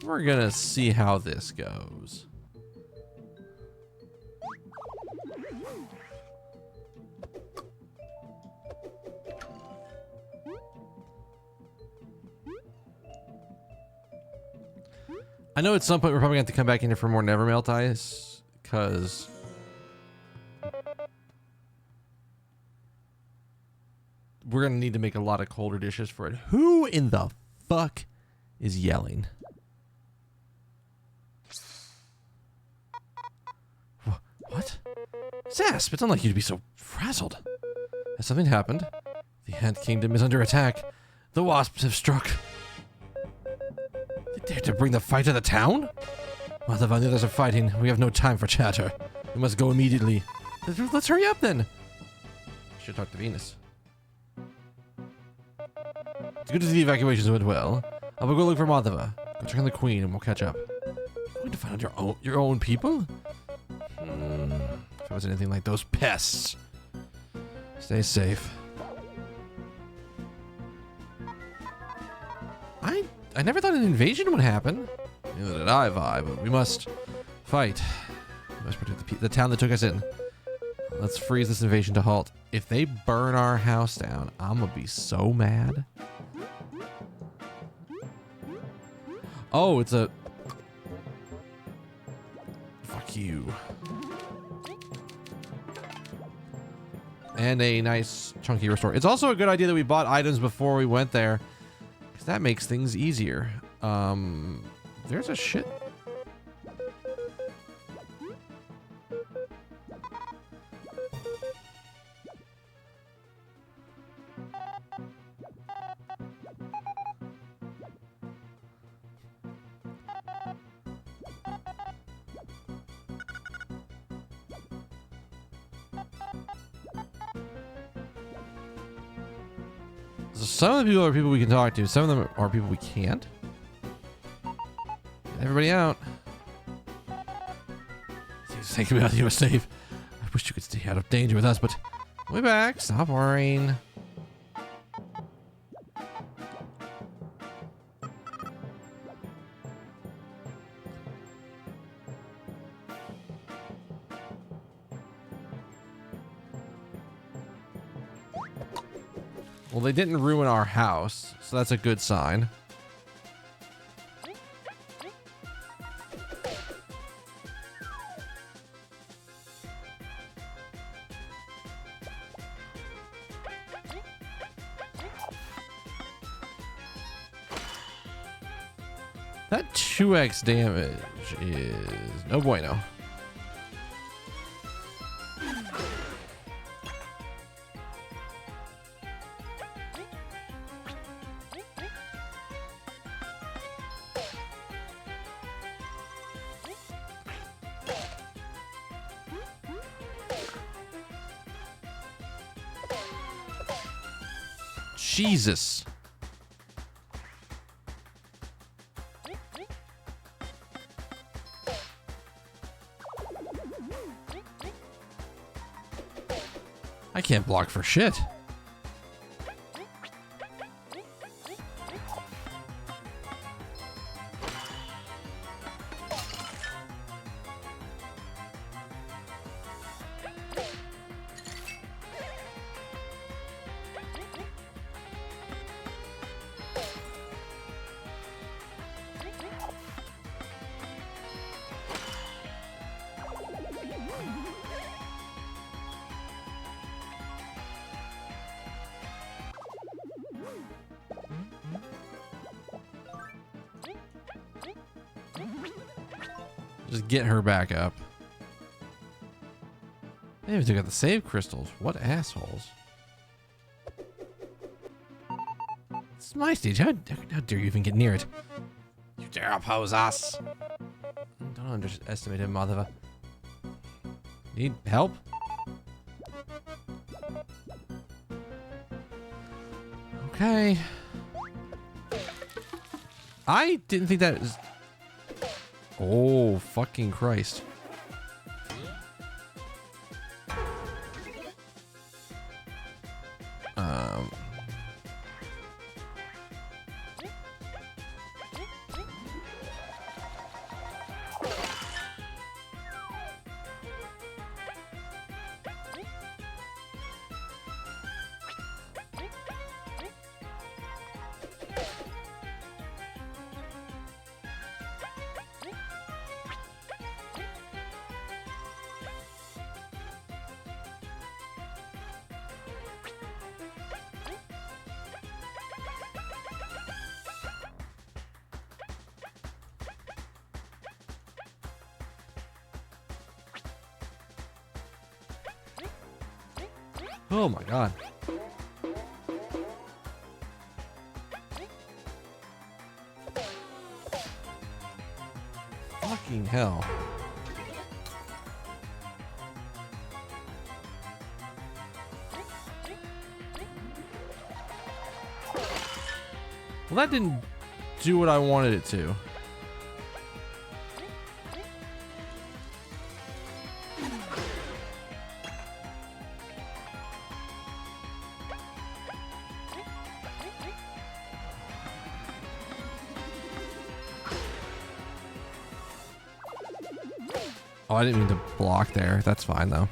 We're gonna see how this goes. I know at some point we're probably going to have to come back in here for more Nevermelt ice, because we're going to need to make a lot of colder dishes for it. Who in the fuck is yelling? What? Zasp, it's unlike you to be so frazzled. Has something happened? The Ant Kingdom is under attack. The wasps have struck. They dare to bring the fight to the town? While the others are fighting, we have no time for chatter. We must go immediately. Let's hurry up then. Should talk to Venus. It's good to see the evacuations went well. I will go look for Madhava. Go check on the Queen and we'll catch up. You're going to find out your own people? If it was anything like those pests. Stay safe. I never thought an invasion would happen. Neither did I, Vi, but we must fight. We must protect the town that took us in. Let's freeze this invasion to halt. If they burn our house down, I'm gonna be so mad. Oh, it's a... Fuck you. And a nice chunky restore. It's also a good idea that we bought items before we went there, because that makes things easier. There's a shit. Some of the people are people we can talk to. Some of them are people we can't. Get everybody out. Thank you, you were safe. I wish you could stay out of danger with us, but we'll be back. Stop worrying. Well, they didn't ruin our house, so that's a good sign. That 2x damage is no bueno. Jesus. I can't block for shit. Just get her back up. They even got the save crystals. What assholes. This is my stage. How dare you even get near it? You dare oppose us. Don't underestimate him, mother. Need help? Okay. I didn't think that was... Oh, fucking Christ. Oh my god. Fucking hell. Well, that didn't do what I wanted it to. Oh, I didn't mean to block there. That's fine, though.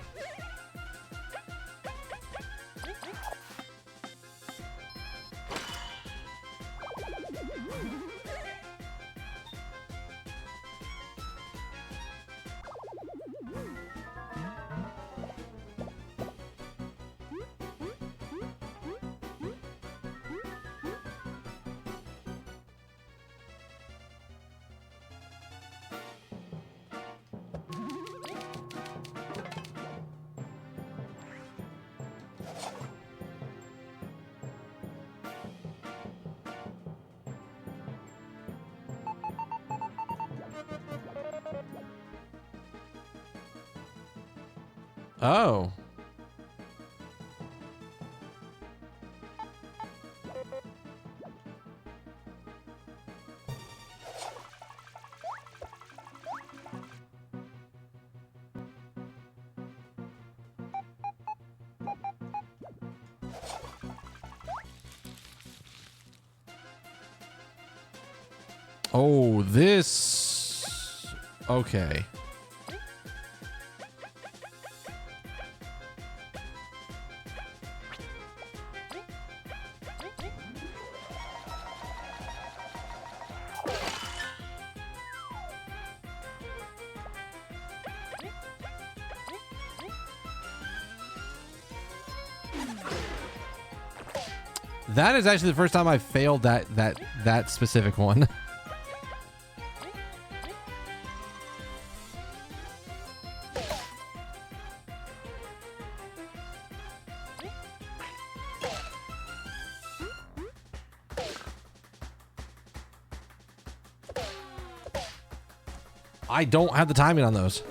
Oh. Oh, this... Okay. That is actually the first time I failed that specific one. I don't have the timing on those.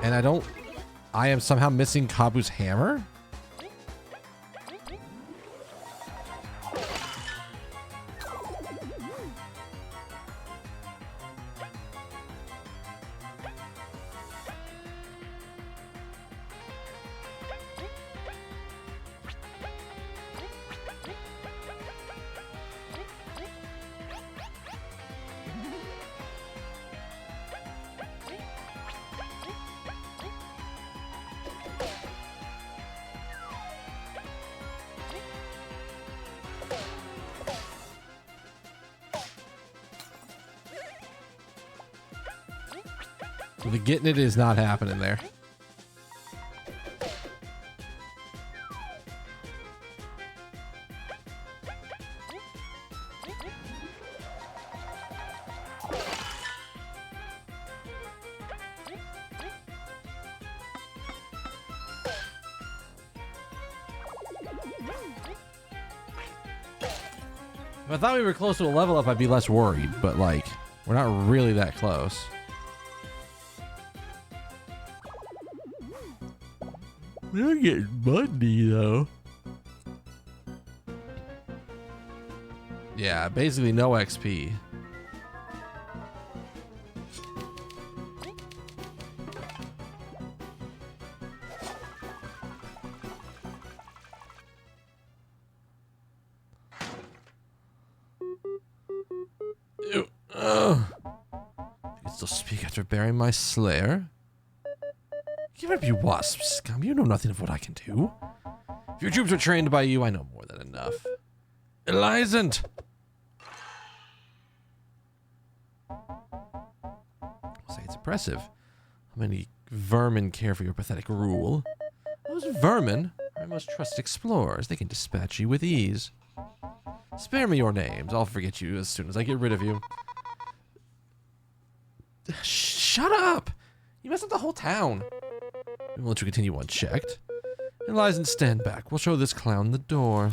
And I am somehow missing Kabu's hammer? The getting it is not happening there. If I thought we were close to a level up, I'd be less worried, but like, we're not really that close. We're getting muddy though. Yeah, basically no XP. Ew. You can still speak after burying my slayer? Give up, you wasp scum. You know nothing of what I can do. If your troops are trained by you, I know more than enough. Elizant! Say it's impressive. How many vermin care for your pathetic rule? Those vermin are most trusted explorers. They can dispatch you with ease. Spare me your names. I'll forget you as soon as I get rid of you. Shut up! You messed up the whole town. We won't let you continue unchecked. Elizant, stand back. We'll show this clown the door.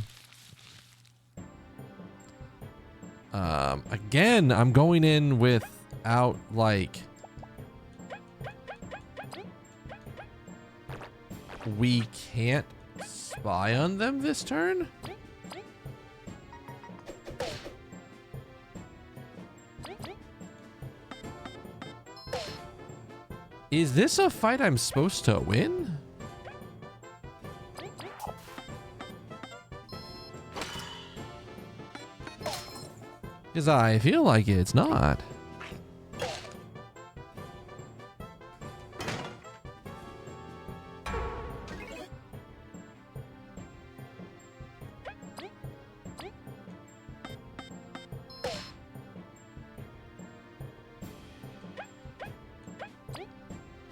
Again, I'm going in without, like... We can't spy on them this turn? Is this a fight I'm supposed to win? Because I feel like it's not.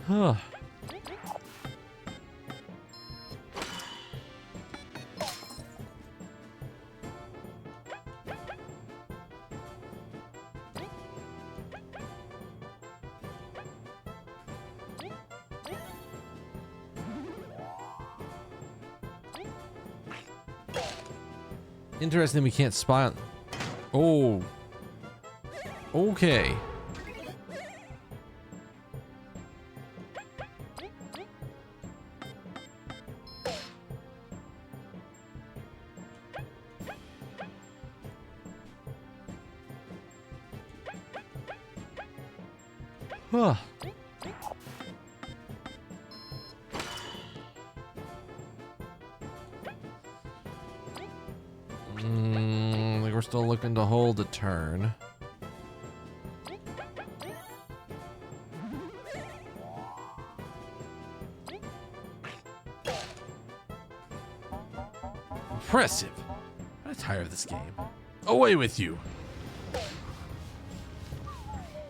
Huh. Interesting, we can't spy on... Oh. Okay. Huh. Like we're still looking to hold a turn. Impressive. I'm tired of this game. Away with you.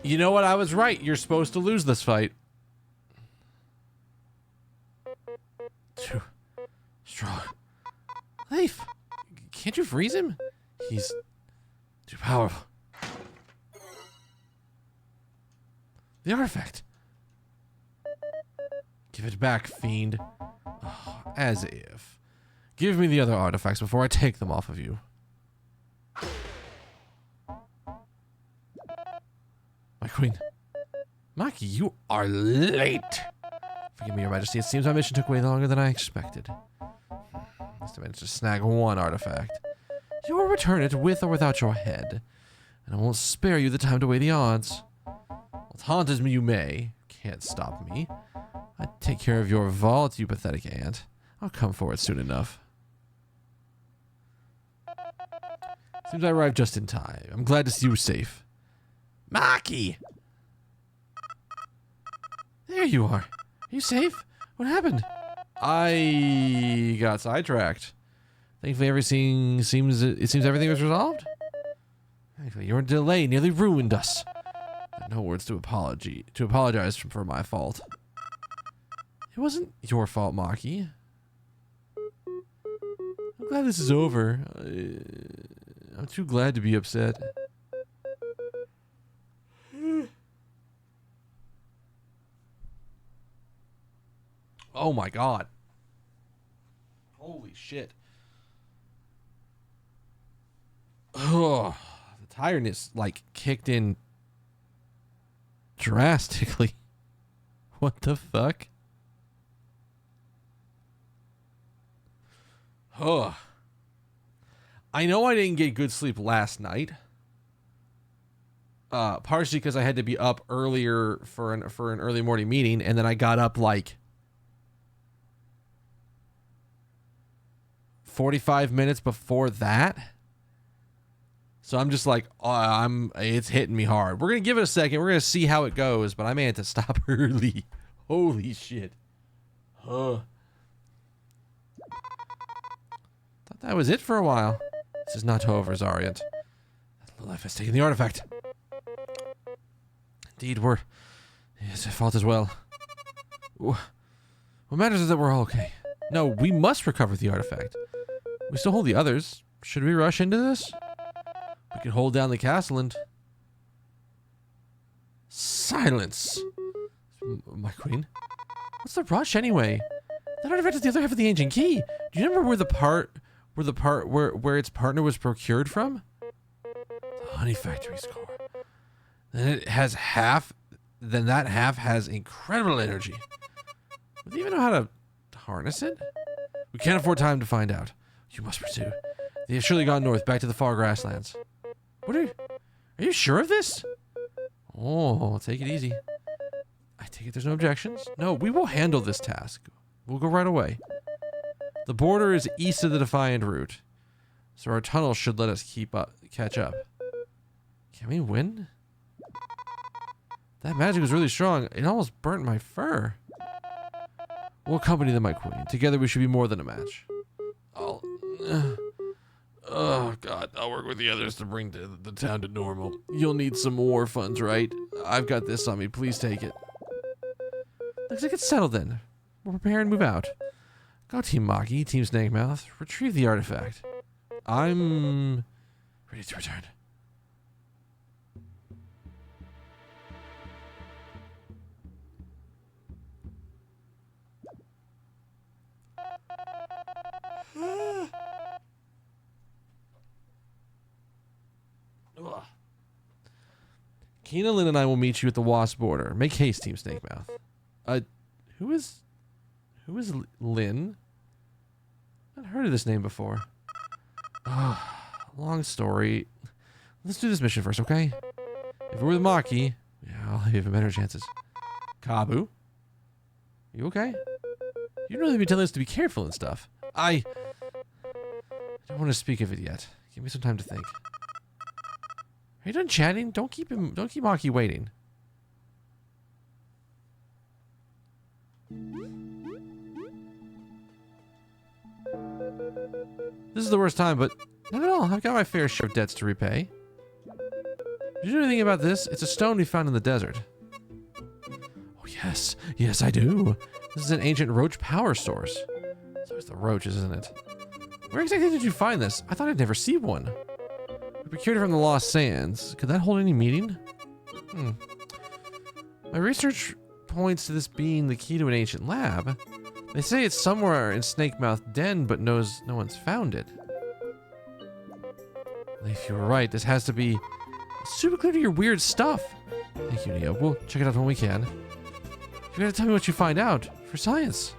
You know what? I was right. You're supposed to lose this fight. Too strong. Leif, can't you freeze him? He's too powerful. The artifact. Give it back, fiend. Oh, as if. Give me the other artifacts before I take them off of you. My queen. Maki, you are late. Forgive me, your majesty. It seems my mission took way longer than I expected. At least I managed to snag one artifact. You will return it with or without your head. And I won't spare you the time to weigh the odds. Well, taunt as me you may. Can't stop me. I'd take care of your vault, you pathetic ant. I'll come for it soon enough. Seems I arrived just in time. I'm glad to see you safe. Maki! There you are. Are you safe? What happened? I got sidetracked. Thankfully, everything seems everything was resolved. Thankfully, your delay nearly ruined us. The No words to apologize for my fault. It wasn't your fault, Maki. I'm glad this is over. I'm too glad to be upset. Oh my god. Holy shit. Oh, the tiredness like kicked in drastically. What the fuck? Oh. I know I didn't get good sleep last night. Partially because I had to be up earlier for an early morning meeting, and then I got up like 45 minutes before that. So I'm just like, it's hitting me hard. We're going to give it a second. We're going to see how it goes, but I may have to stop early. Holy shit. Thought that was it for a while. This is not over, Zariant. That life has taken the artifact. Indeed, it's at fault as well. What matters is that we're all okay. No, we must recover the artifact. We still hold the others. Should we rush into this? We can hold down the castle and... Silence! My queen? What's the rush anyway? That artifact is the other half of the ancient key. Do you remember where its partner was procured from? The honey factory's core. Then it has half... Then that half has incredible energy. Do they even know how to harness it? We can't afford time to find out. You must pursue. They have surely gone north, back to the far grasslands. Are you sure of this? Oh, take it easy. I take it there's no objections? No, we will handle this task. We'll go right away. The border is east of the Defiant route, so our tunnel should let us catch up. Can we win? That magic was really strong. It almost burnt my fur. We'll accompany them, my queen. Together we should be more than a match. Oh, God. I'll work with the others to bring the town to normal. You'll need some more funds, right? I've got this on me. Please take it. Looks like it's settled then. We'll prepare and move out. Go, Team Maki, Team Snakemouth. Retrieve the artifact. I'm ready to return. Kina, Lynn, and I will meet you at the Wasp border. Make haste, Team Snakemouth. Who is Lynn? I've not heard of this name before. Long story. Let's do this mission first, okay? If we're with Maki, yeah, I'll have better chances. Kabu? You okay? You don't really be telling us to be careful and stuff. I don't want to speak of it yet. Give me some time to think. Are you done chatting? Don't keep Maki waiting. This is the worst time, but not at all. I've got my fair share of debts to repay. Did you know anything about this? It's a stone we found in the desert. Oh, yes. Yes, I do. This is an ancient roach power source. It's always the roaches, isn't it? Where exactly did you find this? I thought I'd never see one. We procured it from the Lost Sands. Could that hold any meaning? My research points to this being the key to an ancient lab. They say it's somewhere in Snakemouth Den, but no one's found it. If you were right, this has to be super clear to your weird stuff. Thank you, Neo. We'll check it out when we can. You gotta tell me what you find out for science.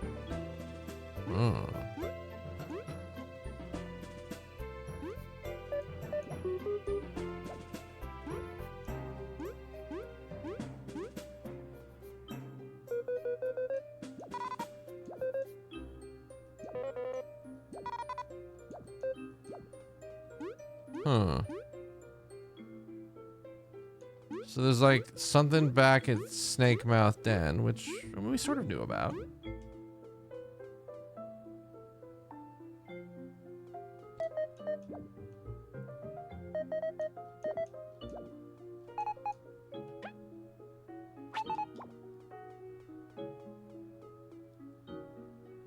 So there's like something back at Snakemouth Den, which we sort of knew about.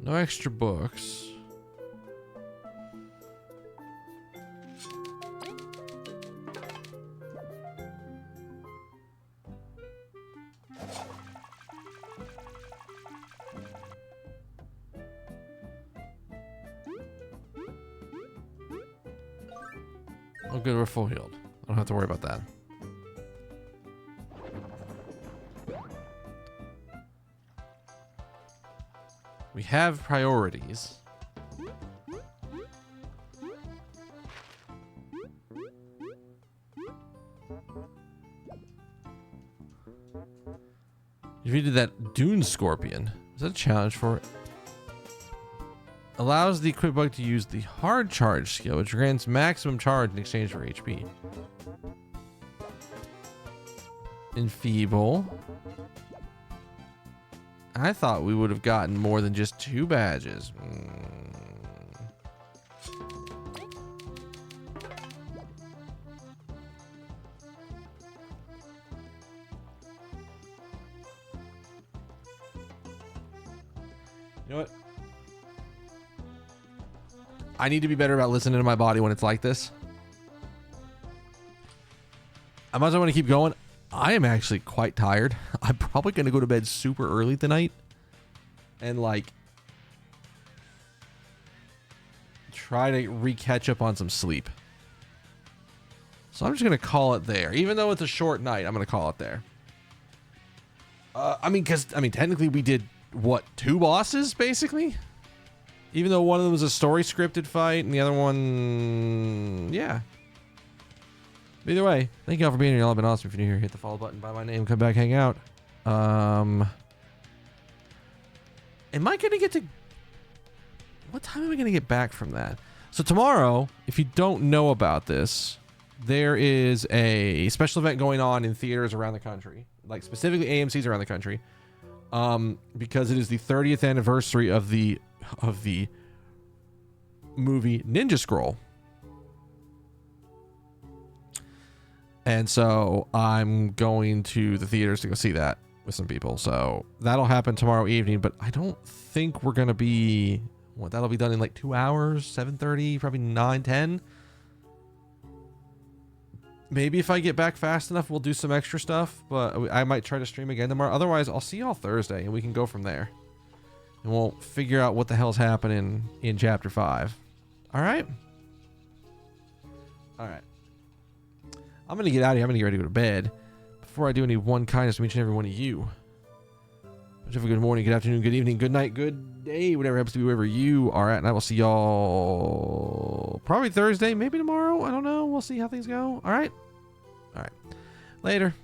No extra books. Oh, good, we're full healed. I don't have to worry about that. We have priorities. You defeated that Dune Scorpion. Is that a challenge for it? Allows the equipped bug to use the hard charge skill, which grants maximum charge in exchange for HP. Enfeeble. I thought we would have gotten more than just 2 badges. You know what? I need to be better about listening to my body when it's like this. I might as well want to keep going. I am actually quite tired. I'm probably going to go to bed super early tonight and like try to re-catch up on some sleep. So I'm just going to call it there. Even though it's a short night, I'm going to call it there. Technically we did what, 2 bosses basically? Even though one of them was a story scripted fight and the other one, yeah. Either way, thank you all for being here. Y'all have been awesome. If you're new here, hit the follow button by my name. Come back, hang out. Am I going to get to... What time am I going to get back from that? So tomorrow, if you don't know about this, there is a special event going on in theaters around the country. Like specifically AMC's around the country. Because it is the 30th anniversary of the movie Ninja Scroll. And so I'm going to the theaters to go see that with some people. So that'll happen tomorrow evening, but I don't think we're going to be... What, that'll be done in like 2 hours, 7:30, probably 9, 10. Maybe if I get back fast enough, we'll do some extra stuff, but I might try to stream again tomorrow. Otherwise, I'll see y'all Thursday and we can go from there. And we'll figure out what the hell's happening in Chapter 5. All right? All right. I'm going to get out of here. I'm going to get ready to go to bed. Before I do, any one kindness to each and every one of you. Have a good morning, good afternoon, good evening, good night, good day, whatever happens to be wherever you are at. And I will see y'all probably Thursday, maybe tomorrow. I don't know. We'll see how things go. All right. All right. Later.